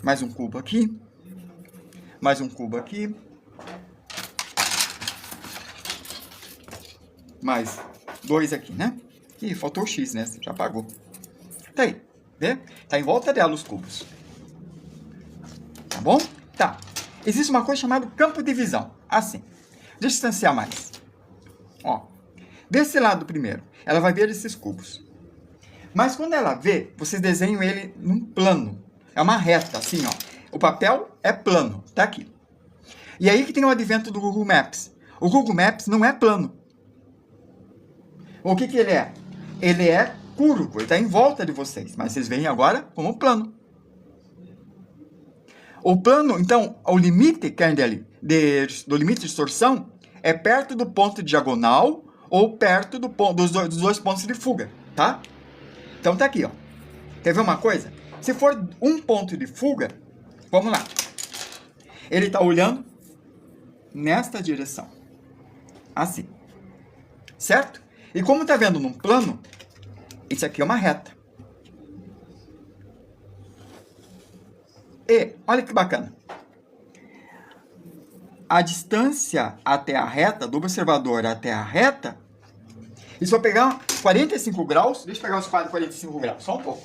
Mais um cubo aqui. Mais um cubo aqui. Mais dois aqui, né? Ih, faltou o X, né? Já apagou. Tá aí. Vê? Tá em volta dela os cubos. Tá bom? Tá. Existe uma coisa chamada campo de visão. Assim. Deixa eu distanciar mais. Ó. Desse lado primeiro. Ela vai ver esses cubos. Mas quando ela vê, vocês desenham ele num plano. É uma reta, assim, ó. O papel é plano. Tá aqui. E aí que tem o advento do Google Maps. O Google Maps não é plano. O que ele é? Ele é curvo. Ele está em volta de vocês. Mas vocês veem agora como plano. O plano, então, o limite que é do limite de distorção é perto do ponto diagonal ou perto dos dois pontos de fuga, tá? Então tá aqui, ó. Quer ver uma coisa? Se for um ponto de fuga, vamos lá. Ele está olhando nesta direção. Assim. Certo? E como está vendo num plano, isso aqui é uma reta. E, olha que bacana. A distância até a reta, do observador até a reta, e se eu pegar 45 graus, deixa eu pegar os quadros 45 graus, só um pouco.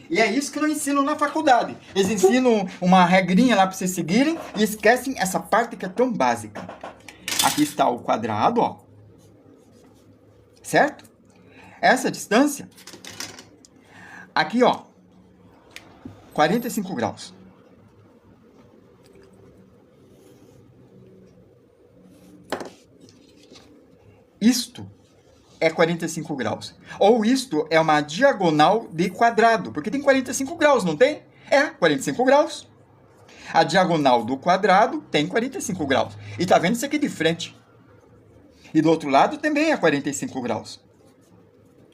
E é isso que eu ensino na faculdade. Eles ensinam uma regrinha lá para vocês seguirem e esquecem essa parte que é tão básica. Aqui está o quadrado, ó. Certo? Essa distância, aqui, ó, 45 graus. Isto é 45 graus. Ou isto é uma diagonal de quadrado, porque tem 45 graus, não tem? É, 45 graus. A diagonal do quadrado tem 45 graus. E tá vendo isso aqui de frente. E do outro lado também é 45 graus.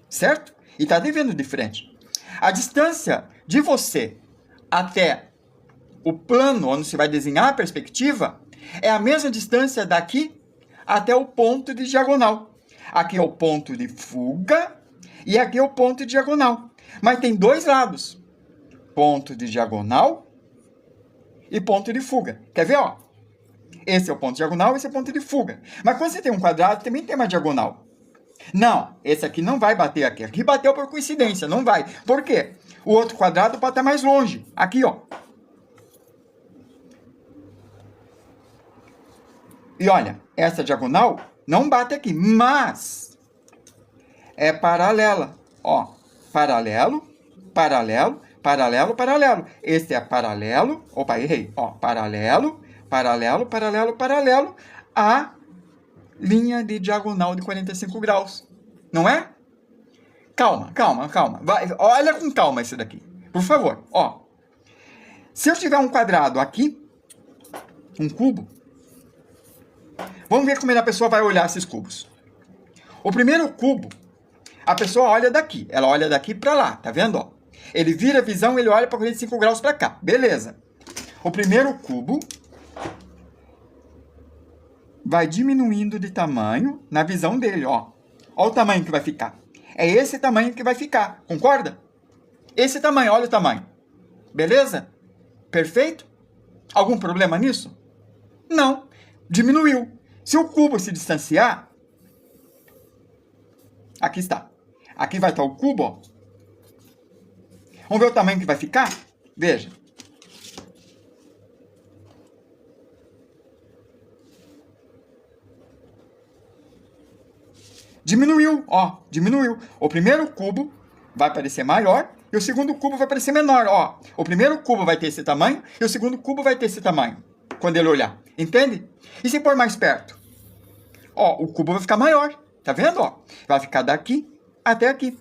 Certo? E tá vendo de frente. A distância de você até o plano onde você vai desenhar a perspectiva é a mesma distância daqui até o ponto de diagonal. Aqui é o ponto de fuga e aqui é o ponto de diagonal. Mas tem dois lados. Ponto de diagonal e ponto de fuga. Quer ver, ó? Esse é o ponto diagonal, esse é o ponto de fuga. Mas quando você tem um quadrado, também tem uma diagonal. Não, esse aqui não vai bater aqui. Aqui bateu por coincidência, não vai. Por quê? O outro quadrado pode estar mais longe. Aqui, ó. E olha, essa diagonal não bate aqui, mas é paralela. Ó, paralelo, paralelo, paralelo, paralelo. Esse é paralelo, opa, errei. Ó, paralelo, paralelo, paralelo, paralelo à linha de diagonal de 45 graus. Não é? Calma, calma, calma. Vai, olha com calma esse daqui. Por favor, ó. Se eu tiver um quadrado aqui, um cubo, vamos ver como a pessoa vai olhar esses cubos. O primeiro cubo, a pessoa olha daqui. Ela olha daqui para lá, tá vendo? Ó? Ele vira a visão, ele olha para 45 graus para cá. Beleza. O primeiro cubo, vai diminuindo de tamanho na visão dele, ó. Olha o tamanho que vai ficar. É esse tamanho que vai ficar, concorda? Esse tamanho, olha o tamanho. Beleza? Perfeito? Algum problema nisso? Não. Diminuiu. Se o cubo se distanciar, aqui está. Aqui vai estar o cubo, ó. Vamos ver o tamanho que vai ficar? Veja. Diminuiu, ó, diminuiu. O primeiro cubo vai parecer maior e o segundo cubo vai parecer menor, ó. O primeiro cubo vai ter esse tamanho e o segundo cubo vai ter esse tamanho, quando ele olhar. Entende? E se pôr mais perto? Ó, o cubo vai ficar maior, tá vendo, ó? Vai ficar daqui até aqui.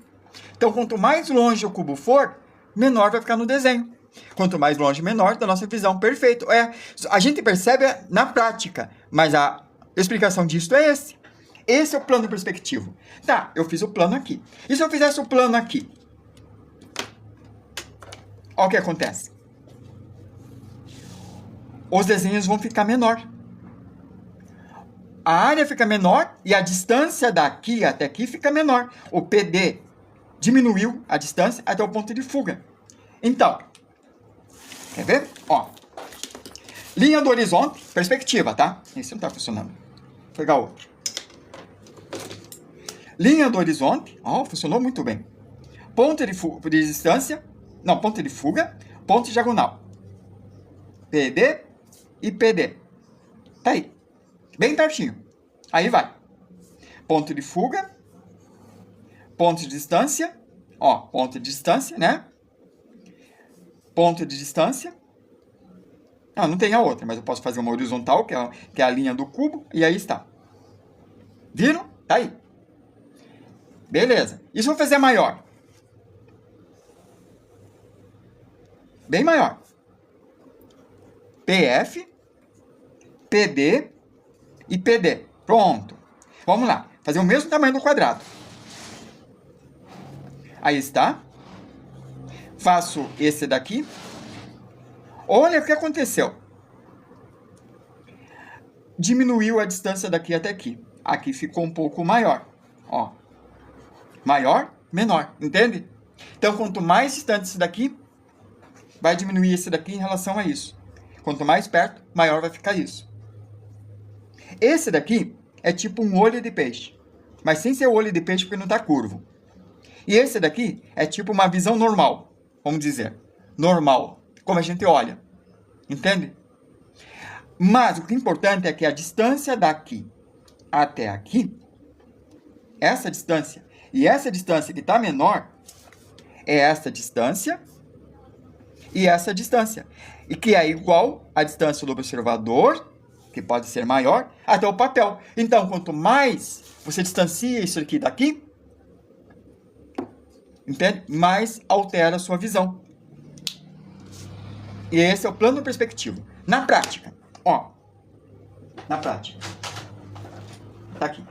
Então, quanto mais longe o cubo for, menor vai ficar no desenho. Quanto mais longe, menor da nossa visão. Perfeito. A gente percebe na prática, mas a explicação disso é esse. Esse é o plano perspectivo. Tá, eu fiz o plano aqui. E se eu fizesse o plano aqui? Olha o que acontece. Os desenhos vão ficar menor. A área fica menor e a distância daqui até aqui fica menor. O PD diminuiu a distância até o ponto de fuga. Então, quer ver? Ó, linha do horizonte, perspectiva, tá? Esse não tá funcionando. Vou pegar outro. Linha do horizonte, ó, funcionou muito bem. Ponto de distância, não, ponto de fuga, ponto diagonal. PD e PD. Tá aí. Bem pertinho. Aí vai. Ponto de fuga, ponto de distância, ó, ponto de distância, né? Ponto de distância. Não tem a outra, mas eu posso fazer uma horizontal, que é a linha do cubo, e aí está. Viram? Tá aí. Beleza. E se eu fazer maior? Bem maior. PF, PD e PD. Pronto. Vamos lá. Fazer o mesmo tamanho do quadrado. Aí está. Faço esse daqui. Olha o que aconteceu. Diminuiu a distância daqui até aqui. Aqui ficou um pouco maior. Ó. Maior, menor. Entende? Então, quanto mais distante esse daqui, vai diminuir esse daqui em relação a isso. Quanto mais perto, maior vai ficar isso. Esse daqui é tipo um olho de peixe. Mas sem ser olho de peixe porque não está curvo. E esse daqui é tipo uma visão normal. Vamos dizer. Normal. Como a gente olha. Entende? Mas o que é importante é que a distância daqui até aqui, essa distância, e essa distância que está menor, é essa distância e essa distância. E que é igual à distância do observador, que pode ser maior, até o papel. Então, quanto mais você distancia isso aqui daqui, entende? Mais altera a sua visão. E esse é o plano perspectivo. Na prática, ó. Na prática. Tá aqui.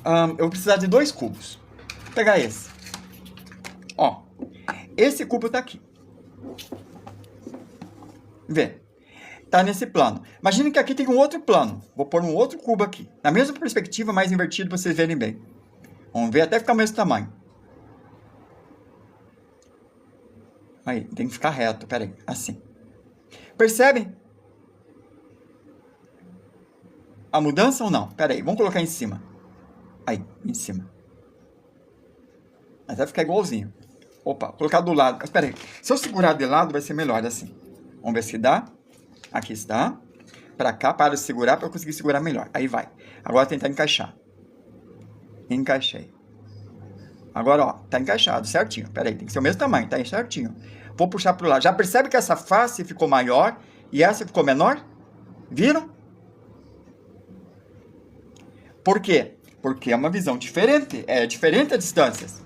Eu vou precisar de 2 cubos. Vou pegar esse. Ó. Esse cubo tá aqui. Vê. Tá nesse plano. Imagine que aqui tem um outro plano. Vou pôr um outro cubo aqui. Na mesma perspectiva, mais invertido, pra vocês verem bem. Vamos ver até ficar o mesmo tamanho. Aí, tem que ficar reto. Pera aí. Assim. Percebem? A mudança ou não? Pera aí. Vamos colocar em cima. Aí, em cima. Mas vai ficar igualzinho. Opa, colocar do lado. Mas espera aí. Se eu segurar de lado, vai ser melhor assim. Vamos ver se dá. Aqui está. Para cá, para de segurar, para eu conseguir segurar melhor. Aí vai. Agora tentar encaixar. Encaixei. Agora, ó, tá encaixado certinho. Pera aí, tem que ser o mesmo tamanho, tá aí certinho. Vou puxar pro lado. Já percebe que essa face ficou maior e essa ficou menor? Viram? Por quê? Porque é uma visão diferente. É diferente a distâncias.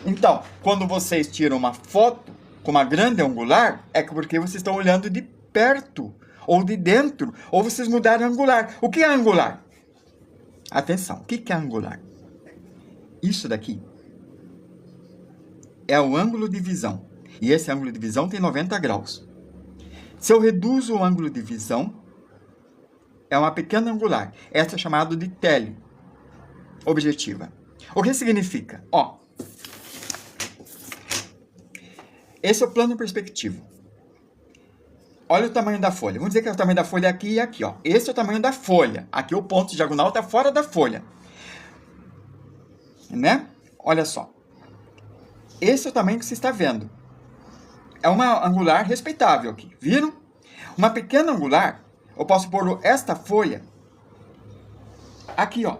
Então, quando vocês tiram uma foto com uma grande angular, é porque vocês estão olhando de perto, ou de dentro, ou vocês mudaram angular. O que é angular? Atenção, o que é angular? Isso daqui é o ângulo de visão. E esse ângulo de visão tem 90 graus. Se eu reduzo o ângulo de visão, é uma pequena angular. Essa é chamada de teleobjetiva. O que significa? Ó, esse é o plano perspectivo. Olha o tamanho da folha. Vamos dizer que o tamanho da folha é aqui e aqui, ó. Esse é o tamanho da folha. Aqui o ponto diagonal está fora da folha. Né? Olha só. Esse é o tamanho que você está vendo. É uma angular respeitável aqui. Viram? Uma pequena angular, eu posso pôr esta folha aqui, ó.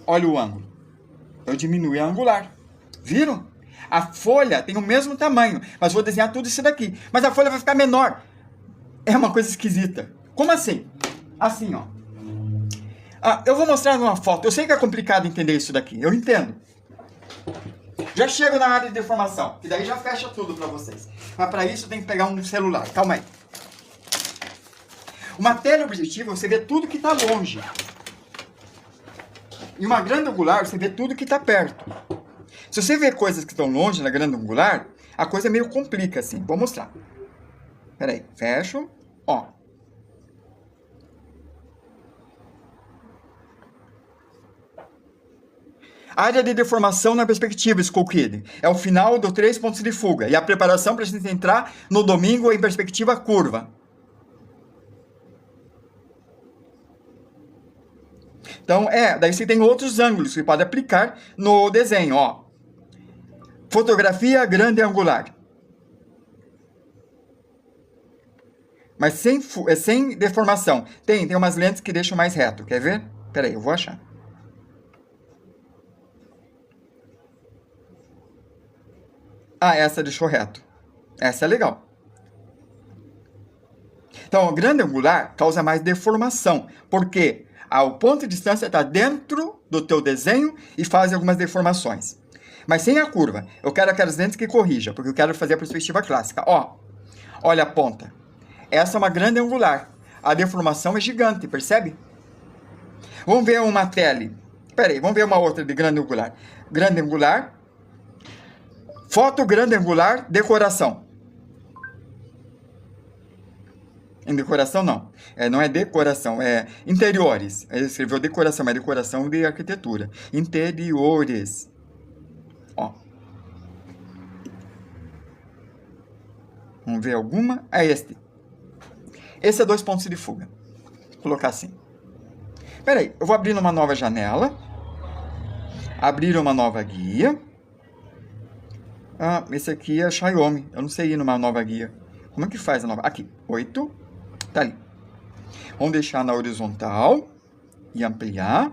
Olha o ângulo. Eu diminui a angular. Viram? A folha tem o mesmo tamanho, mas vou desenhar tudo isso daqui. Mas a folha vai ficar menor. É uma coisa esquisita. Como assim? Assim, ó. Eu vou mostrar numa foto. Eu sei que é complicado entender isso daqui. Eu entendo. Já chego na área de deformação, que daí já fecha tudo para vocês. Mas para isso tem que pegar um celular. Calma aí. Uma teleobjetiva, você vê tudo que está longe. Em uma grande angular, você vê tudo que está perto. Se você vê coisas que estão longe na grande angular, a coisa meio complica assim. Vou mostrar. Espera aí, fecho. Ó. Área de deformação na perspectiva, School Kid. É o final do 3 pontos de fuga. E a preparação para a gente entrar no domingo em perspectiva curva. Então, daí você tem outros ângulos que pode aplicar no desenho, ó. Fotografia grande angular. Mas sem deformação. Tem umas lentes que deixam mais reto. Quer ver? Espera aí, eu vou achar. Essa deixou reto. Essa é legal. Então, a grande angular causa mais deformação. Porque o ponto de distância está dentro do teu desenho e faz algumas deformações. Mas sem a curva. Eu quero aquelas lentes que corrijam, porque eu quero fazer a perspectiva clássica. Ó, olha a ponta. Essa é uma grande angular. A deformação é gigante, percebe? Vamos ver uma tele. Espera aí, vamos ver uma outra de grande angular. Grande angular. Foto grande angular, decoração. Em decoração, não. Não é decoração, é interiores. Ele escreveu decoração, mas decoração de arquitetura. Interiores. Ó. Vamos ver alguma? Este. Esse é 2 pontos de fuga. Vou colocar assim. Espera aí, eu vou abrir uma nova janela. Abrir uma nova guia. Esse aqui é Xiaomi. Eu não sei ir numa nova guia. Como é que faz a nova? Aqui, 8. Tá ali. Vamos deixar na horizontal. E ampliar.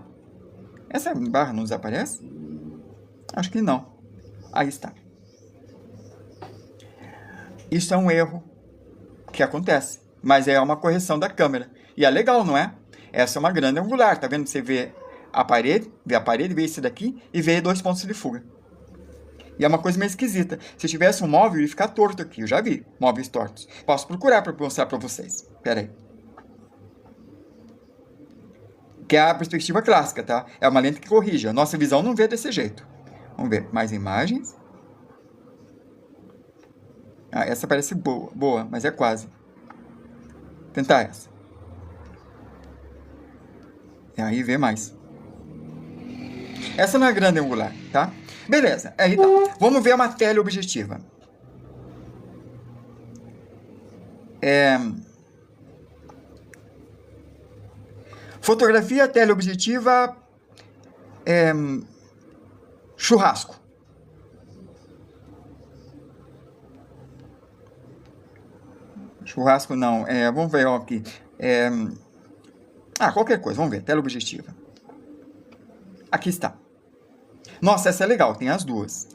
Essa barra não desaparece? Acho que não. Aí está. Isso é um erro que acontece. Mas é uma correção da câmera. E é legal, não é? Essa é uma grande angular. Tá vendo? Você vê a parede, vê esse daqui e vê 2 pontos de fuga. E é uma coisa meio esquisita. Se tivesse um móvel, ia ficar torto aqui. Eu já vi móveis tortos. Posso procurar para mostrar para vocês. Espera aí. Que é a perspectiva clássica, tá? É uma lente que corrige. A nossa visão não vê desse jeito. Vamos ver. Mais imagens. Essa parece boa, mas é quase. Tentar essa. E aí vê mais. Essa não é grande angular, tá? Beleza, aí tá. Vamos ver uma teleobjetiva. Fotografia teleobjetiva churrasco. Churrasco não, vamos ver aqui. Qualquer coisa, vamos ver, teleobjetiva. Aqui está. Nossa, essa é legal, tem as duas.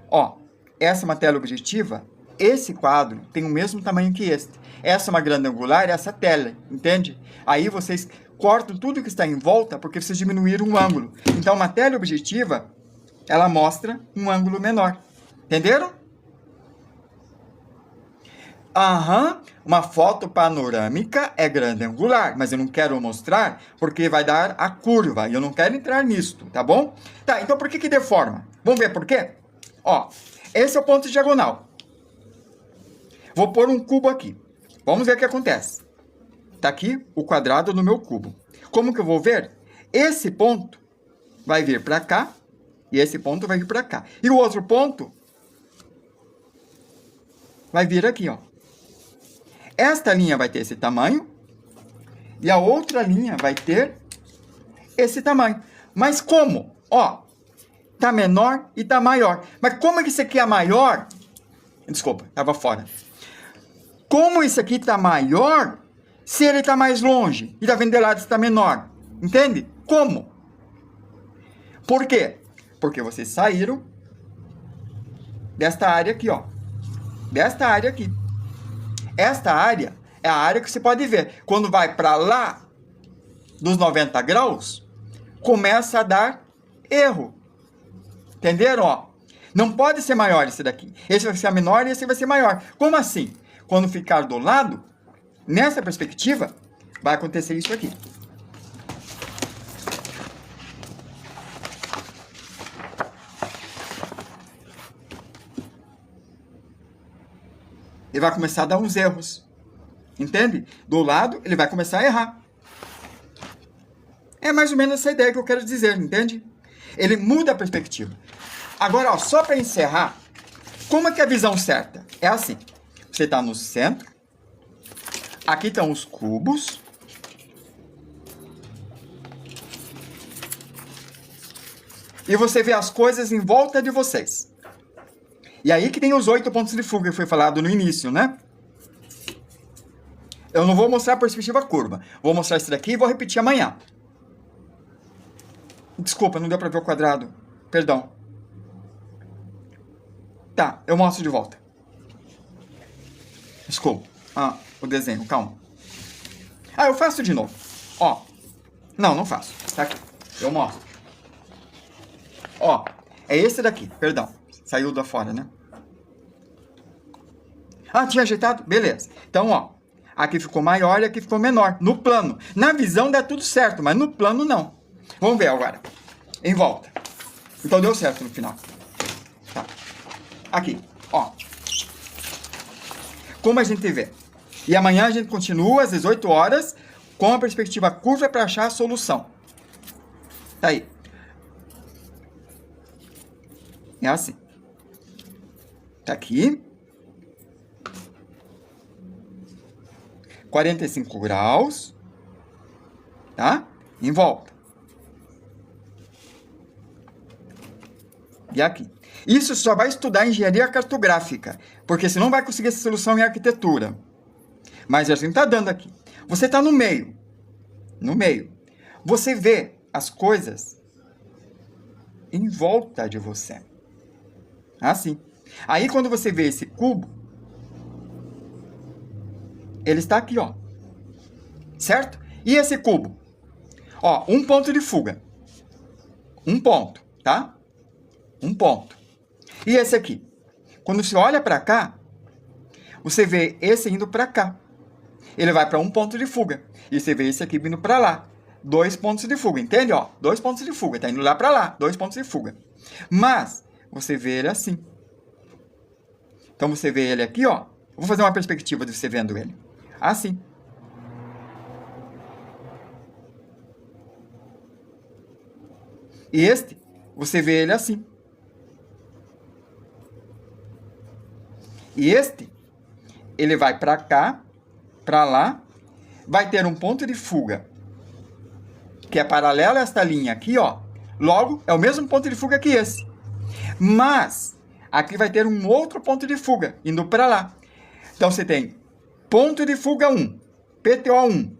Ó, essa é uma teleobjetiva. Esse quadro tem o mesmo tamanho que este. Essa é uma grande angular, essa é a tela, entende? Aí vocês cortam tudo que está em volta porque vocês diminuíram o ângulo. Então, uma teleobjetiva, ela mostra um ângulo menor. Entenderam? Uma foto panorâmica é grande angular, mas eu não quero mostrar porque vai dar a curva e eu não quero entrar nisto, tá bom? Tá, então por que deforma? Vamos ver por quê? Ó, esse é o ponto diagonal. Vou pôr um cubo aqui. Vamos ver o que acontece. Está aqui o quadrado no meu cubo. Como que eu vou ver? Esse ponto vai vir para cá e esse ponto vai vir para cá. E o outro ponto vai vir aqui, ó. Esta linha vai ter esse tamanho e a outra linha vai ter esse tamanho. Mas como? Ó, tá menor e tá maior. Mas como é que isso aqui é maior? Desculpa, estava fora. Como isso aqui tá maior se ele tá mais longe e tá vendo de lado está menor? Entende? Como? Por quê? Porque vocês saíram desta área aqui, ó. Desta área aqui. Esta área é a área que você pode ver. Quando vai para lá dos 90 graus, começa a dar erro. Entenderam? Ó, não pode ser maior esse daqui. Esse vai ser menor e esse vai ser maior. Como assim? Quando ficar do lado, nessa perspectiva, vai acontecer isso aqui. Ele vai começar a dar uns erros. Entende? Do lado, ele vai começar a errar. É mais ou menos essa ideia que eu quero dizer, entende? Ele muda a perspectiva. Agora, ó, só para encerrar, como é que é a visão certa? É assim. Você está no centro. Aqui estão os cubos. E você vê as coisas em volta de vocês. E aí que tem os 8 pontos de fuga que foi falado no início, né? Eu não vou mostrar a perspectiva curva. Vou mostrar isso daqui e vou repetir amanhã. Desculpa, não deu para ver o quadrado. Perdão. Tá, eu mostro de volta. Desculpa. Ah, o desenho, calma. Ah, eu faço de novo. Ó. Não faço. Tá aqui. Eu mostro. Ó, é esse daqui, perdão. Saiu da fora, né? Ah, tinha ajeitado? Beleza. Então, ó. Aqui ficou maior e aqui ficou menor. No plano. Na visão dá tudo certo, mas no plano não. Vamos ver agora. Em volta. Então deu certo no final. Tá. Aqui, ó. Como a gente vê. E amanhã a gente continua às 18 horas com a perspectiva curva para achar a solução. Tá aí. É assim. Tá aqui. 45 graus. Tá? Em volta. E aqui. Isso só vai estudar engenharia cartográfica, porque você não vai conseguir essa solução em arquitetura. Mas a gente está dando aqui. Você está no meio. No meio. Você vê as coisas em volta de você. Assim. Aí quando você vê esse cubo, ele está aqui, ó. Certo? E esse cubo? Ó, um ponto de fuga. Um ponto, tá? Um ponto. E esse aqui? Quando você olha para cá, você vê esse indo para cá. Ele vai para um ponto de fuga. E você vê esse aqui vindo para lá. 2 pontos de fuga, entende? Ó, 2 pontos de fuga. Tá indo lá para lá. 2 pontos de fuga. Mas, você vê ele assim. Então, você vê ele aqui, ó. Vou fazer uma perspectiva de você vendo ele. Assim. E este, você vê ele assim. E este, ele vai para cá, para lá, vai ter um ponto de fuga, que é paralelo a esta linha aqui, ó. Logo, é o mesmo ponto de fuga que esse. Mas, aqui vai ter um outro ponto de fuga, indo para lá. Então, você tem ponto de fuga 1, PTO1.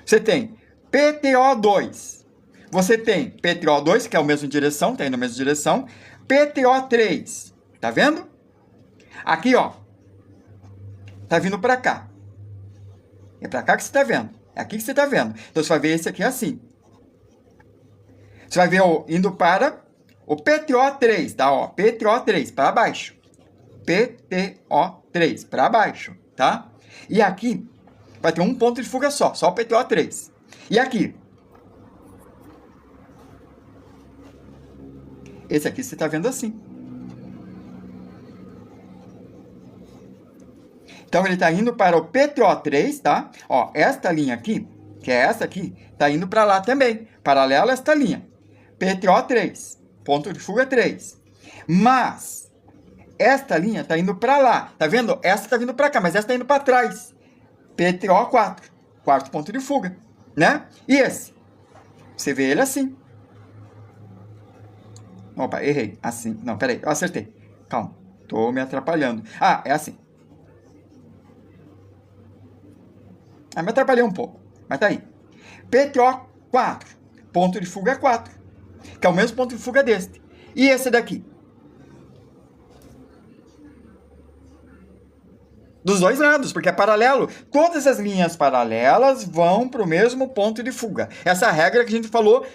Você tem PTO2. Você tem PTO2, que é a mesma direção, tá indo na mesma direção. PTO3, tá vendo? Aqui, ó, tá vindo para cá. É para cá que você tá vendo. É aqui que você tá vendo. Então, você vai ver esse aqui assim. Você vai ver indo para o PTO3, tá? Ó, PTO3, para baixo. PTO3, para baixo, tá? E aqui, vai ter um ponto de fuga só o PTO3. E aqui? Esse aqui você tá vendo assim. Então, ele está indo para o PTO3, tá? Ó, esta linha aqui, que é essa aqui, está indo para lá também, paralelo a esta linha. PTO3, ponto de fuga 3. Mas, esta linha está indo para lá, tá vendo? Essa está vindo para cá, mas essa está indo para trás. PTO4, quarto ponto de fuga, né? E esse? Você vê ele assim. Opa, errei. Assim. Não, peraí, eu acertei. Calma, tô me atrapalhando. Ah, é assim. Ah, me atrapalhei um pouco, mas tá aí. PTO4, ponto de fuga 4, que é o mesmo ponto de fuga deste. E esse daqui? Dos dois lados, porque é paralelo. Todas as linhas paralelas vão para o mesmo ponto de fuga. Essa regra que a gente falou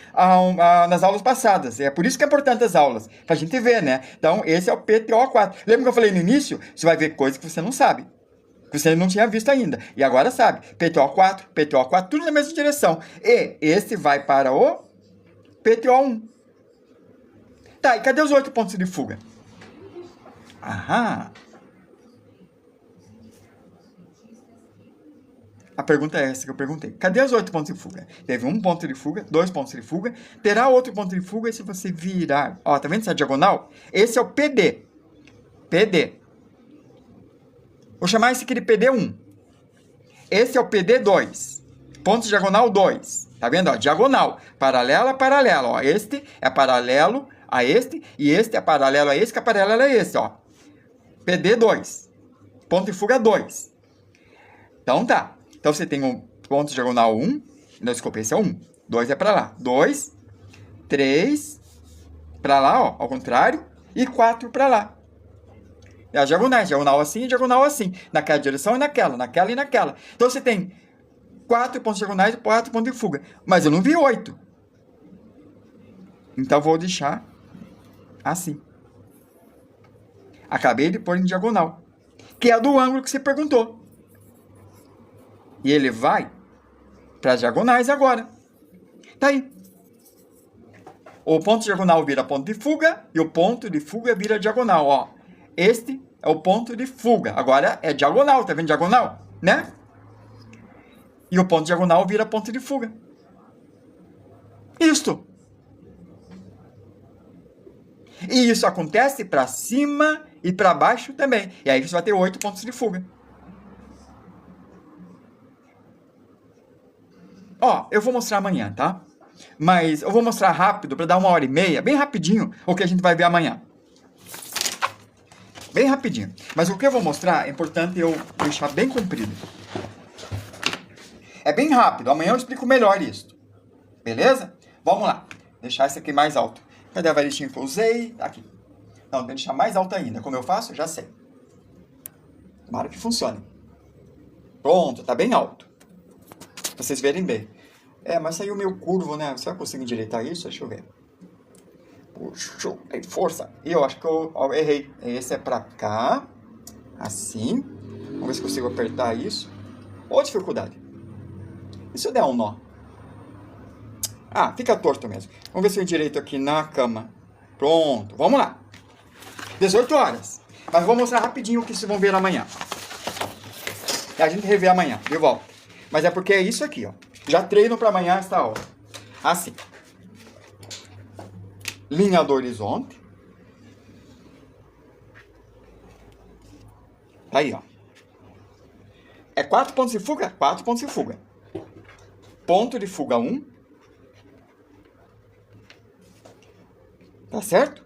nas aulas passadas. É por isso que é importante as aulas, para a gente ver, né? Então, esse é o PTO4. Lembra que eu falei no início? Você vai ver coisas que você não sabe, que você não tinha visto ainda. E agora sabe. PTO4, tudo na mesma direção. E esse vai para o PTO1. Tá, e cadê os 8 pontos de fuga? Aham. A pergunta é essa que eu perguntei. Cadê os 8 pontos de fuga? Teve um ponto de fuga, 2 pontos de fuga. Terá outro ponto de fuga se você virar. Ó, tá vendo essa diagonal? Esse é o PD. PD. Vou chamar esse aqui de PD1. Esse é o PD2. Ponto diagonal 2. Tá vendo? Ó, diagonal. Paralela a paralela. Ó, este é paralelo a este. E este é paralelo a esse, que é paralelo a esse. Ó. PD2. Ponto de fuga 2. Então tá. Então, você tem um ponto diagonal 1. Não, desculpa, esse é 1. 2 é para lá. 2, 3, para lá, ó, ao contrário. E 4 para lá. É as diagonais. Diagonal assim e diagonal assim. Naquela direção e naquela. Naquela e naquela. Então, você tem 4 pontos diagonais e 4 pontos de fuga. Mas eu não vi 8. Então, vou deixar assim. Acabei de pôr em diagonal. Que é do ângulo que você perguntou. E ele vai para as diagonais agora. Tá aí. O ponto diagonal vira ponto de fuga e o ponto de fuga vira diagonal. Ó. Este é o ponto de fuga. Agora é diagonal. Tá vendo diagonal? Né? E o ponto diagonal vira ponto de fuga. Isto. E isso acontece para cima e para baixo também. E aí você vai ter 8 pontos de fuga. Ó, eu vou mostrar amanhã, tá? Mas eu vou mostrar rápido, para dar 1h30, bem rapidinho, o que a gente vai ver amanhã. Bem rapidinho. Mas o que eu vou mostrar é importante eu deixar bem comprido. É bem rápido, amanhã eu explico melhor isso. Beleza? Vamos lá. Deixar esse aqui mais alto. Cadê a varetinha que eu usei? Tá aqui. Não, tem que deixar mais alto ainda. Como eu faço? Já sei. Tomara que funcione. Pronto, tá bem alto. Pra vocês verem bem. É, mas saiu meio curvo, né? Você vai conseguir endireitar isso? Deixa eu ver. Puxou. Aí, força. E eu acho que eu errei. Esse é pra cá. Assim. Vamos ver se consigo apertar isso. Ou dificuldade. E se eu der um nó? Ah, fica torto mesmo. Vamos ver se eu endireito aqui na cama. Pronto. Vamos lá. 18 horas. Mas vou mostrar rapidinho o que vocês vão ver amanhã. E a gente revê amanhã. De volta. Mas é porque é isso aqui, ó. Já treino para amanhã esta aula. Assim. Linha do horizonte. Tá aí, ó. É 4 pontos de fuga? 4 pontos de fuga. Ponto de fuga 1. Tá certo?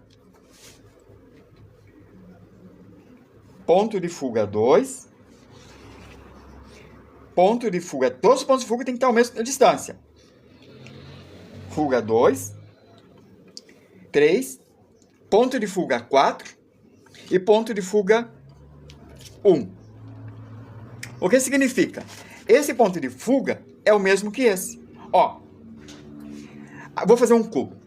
Ponto de fuga 2. Ponto de fuga. Todos os pontos de fuga têm que estar a mesma distância. Fuga 2. 3. Ponto de fuga 4. E ponto de fuga 1. O que significa? Esse ponto de fuga é o mesmo que esse. Ó. Vou fazer um cubo.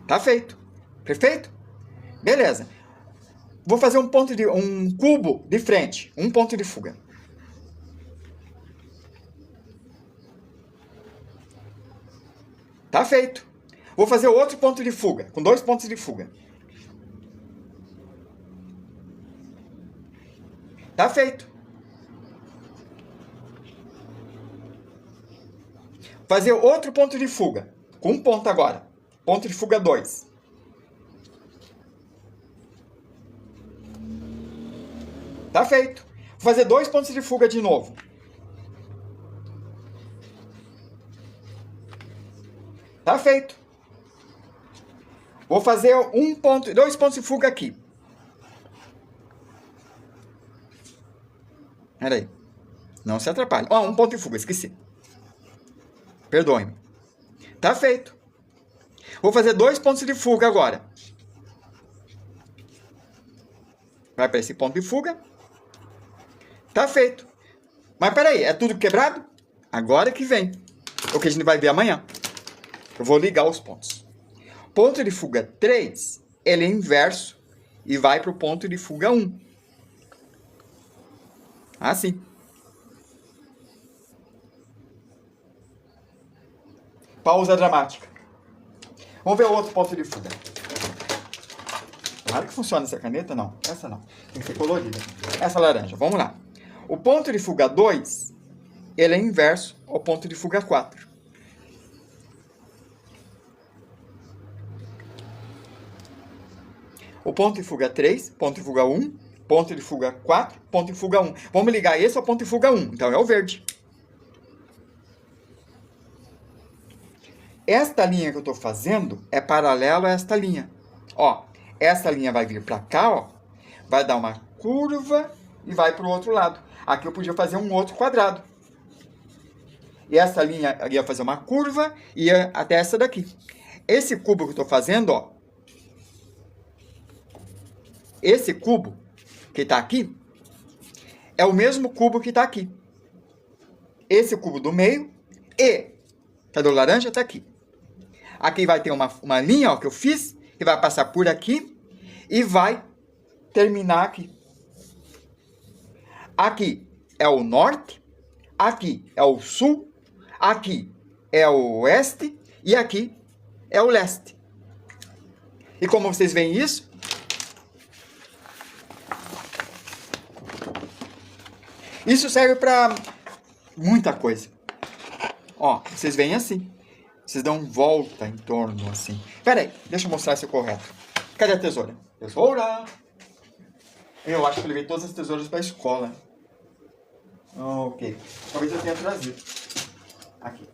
Tá feito. Perfeito? Beleza. Vou fazer um cubo de frente. Um ponto de fuga. Tá feito. Vou fazer outro ponto de fuga, com 2 pontos de fuga. Tá feito. Fazer outro ponto de fuga, com 1 ponto agora. Ponto de fuga 2. Tá feito. Vou fazer 2 pontos de fuga de novo. Tá feito. Vou fazer 2 pontos de fuga aqui. Peraí. Não se atrapalhe. Ó, 1 ponto de fuga, esqueci. Perdoe-me. Tá feito. Vou fazer 2 pontos de fuga agora. Vai para esse ponto de fuga. Tá feito. Mas peraí, é tudo quebrado? Agora que vem. O que a gente vai ver amanhã. Eu vou ligar os pontos. Ponto de fuga 3, ele é inverso e vai para o ponto de fuga 1. Assim. Pausa dramática. Vamos ver o outro ponto de fuga. Claro que funciona essa caneta, não. Essa não. Tem que ser colorida. Essa laranja. Vamos lá. O ponto de fuga 2, ele é inverso ao ponto de fuga 4. O ponto de fuga 3, ponto de fuga 1, ponto de fuga 4, ponto de fuga 1. Vamos ligar esse ao ponto de fuga 1. Então é o verde. Esta linha que eu estou fazendo é paralela a esta linha. Ó, essa linha vai vir para cá, ó, vai dar uma curva e vai para o outro lado. Aqui eu podia fazer um outro quadrado. E essa linha ia fazer uma curva e ia até essa daqui. Esse cubo que eu estou fazendo, ó, esse cubo que está aqui é o mesmo cubo que está aqui. Esse cubo do meio e, cadê o laranja? Está aqui. Aqui vai ter uma linha, ó, que eu fiz, que vai passar por aqui e vai terminar aqui. Aqui é o norte, aqui é o sul, aqui é o oeste e aqui é o leste. E como vocês veem isso? Isso serve para muita coisa. Ó, vocês veem assim. Vocês dão volta em torno assim. Pera aí, deixa eu mostrar se é correto. Cadê a tesoura? Tesoura! Eu acho que eu levei todas as tesouras para a escola. Ok. Talvez eu tenha trazido. Aqui.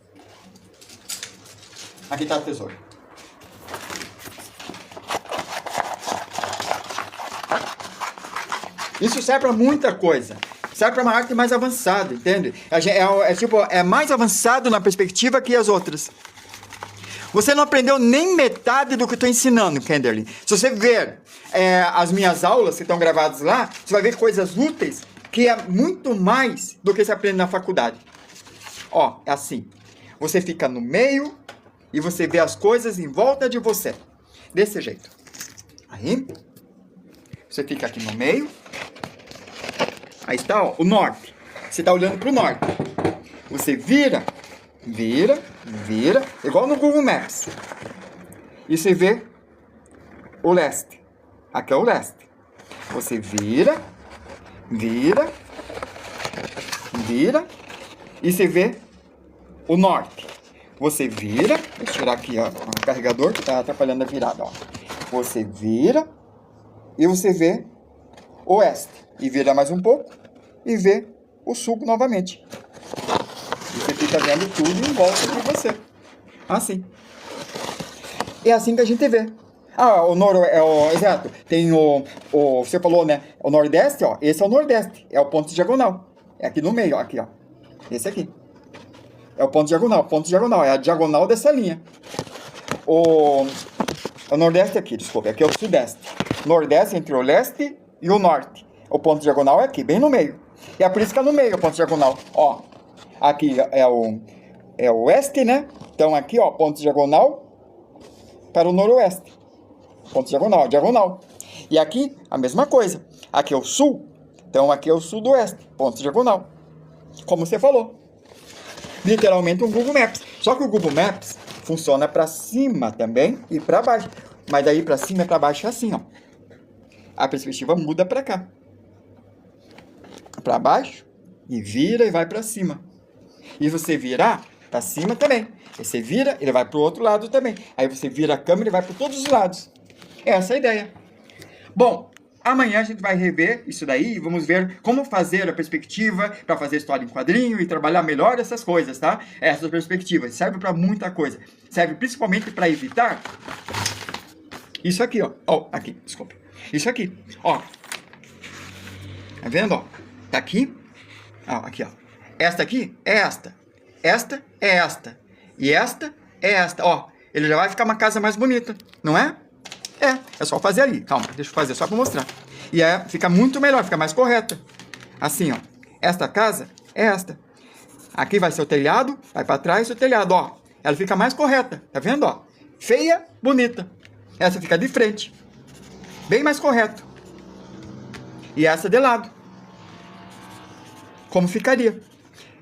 Aqui está a tesoura. Isso serve para muita coisa. Serve para uma arte mais avançada, entende? É mais avançado na perspectiva que as outras. Você não aprendeu nem metade do que eu estou ensinando, Kenderly. Se você ver as minhas aulas que estão gravadas lá, você vai ver coisas úteis que é muito mais do que você aprende na faculdade. Ó, é assim. Você fica no meio e você vê as coisas em volta de você. Desse jeito. Aí, você fica aqui no meio. Aí está, ó, o norte. Você está olhando para o norte. Você vira, igual no Google Maps. E você vê o leste. Aqui é o leste. Você vira, e você vê o norte. Você vira, deixa eu tirar aqui, ó, o carregador que está atrapalhando a virada, ó. Você vira e você vê o oeste. E vira mais um pouco e vê o sul novamente. E você fica vendo tudo em volta de você. Assim. É assim que a gente vê. Ah, exato. Tem você falou, né? O nordeste, ó. Esse é o nordeste. É o ponto diagonal. É aqui no meio, ó. Aqui, ó. Esse aqui. É o ponto diagonal. Ponto diagonal. É a diagonal dessa linha. O nordeste aqui, desculpa. Aqui é o sudeste. Nordeste entre o leste e o norte. O ponto diagonal é aqui, bem no meio. E é por isso que é no meio o ponto diagonal. Ó. Aqui é o oeste, né? Então aqui, ó, ponto diagonal para o noroeste. Ponto diagonal, diagonal. E aqui, a mesma coisa. Aqui é o sul. Então aqui é o sudoeste. Ponto diagonal. Como você falou. Literalmente um Google Maps. Só que o Google Maps, Funciona para cima também e para baixo. Mas daí para cima e para baixo é assim, ó. A perspectiva muda para cá. Para baixo e vira e vai para cima. E você virar para cima também. Aí você vira, ele vai para o outro lado também. Aí você vira a câmera e vai para todos os lados. Essa é a ideia. Bom, amanhã a gente vai rever isso daí e vamos ver como fazer a perspectiva para fazer história em quadrinho e trabalhar melhor essas coisas, tá? Essas perspectivas servem para muita coisa. Serve principalmente para evitar isso aqui, ó. Ó, aqui, desculpa. Isso aqui, ó. Tá vendo, ó? Tá aqui. Ó, aqui, ó. Esta aqui é esta. Esta é esta. E esta é esta. Ó, ele já vai ficar uma casa mais bonita, não é? É só fazer ali. Calma, deixa eu fazer só para mostrar. E aí fica muito melhor, fica mais correta. Assim, ó. Esta casa é esta. Aqui vai ser o telhado, vai para trás o telhado, ó. Ela fica mais correta, tá vendo, ó? Feia, bonita. Essa fica de frente. Bem mais correto. E essa de lado. Como ficaria.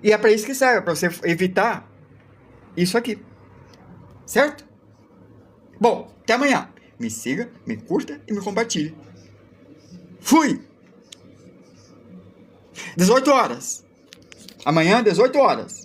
E é para isso que serve, para você evitar isso aqui. Certo? Bom, até amanhã. Me siga, me curta e me compartilhe. Fui! 18 horas. Amanhã, 18 horas.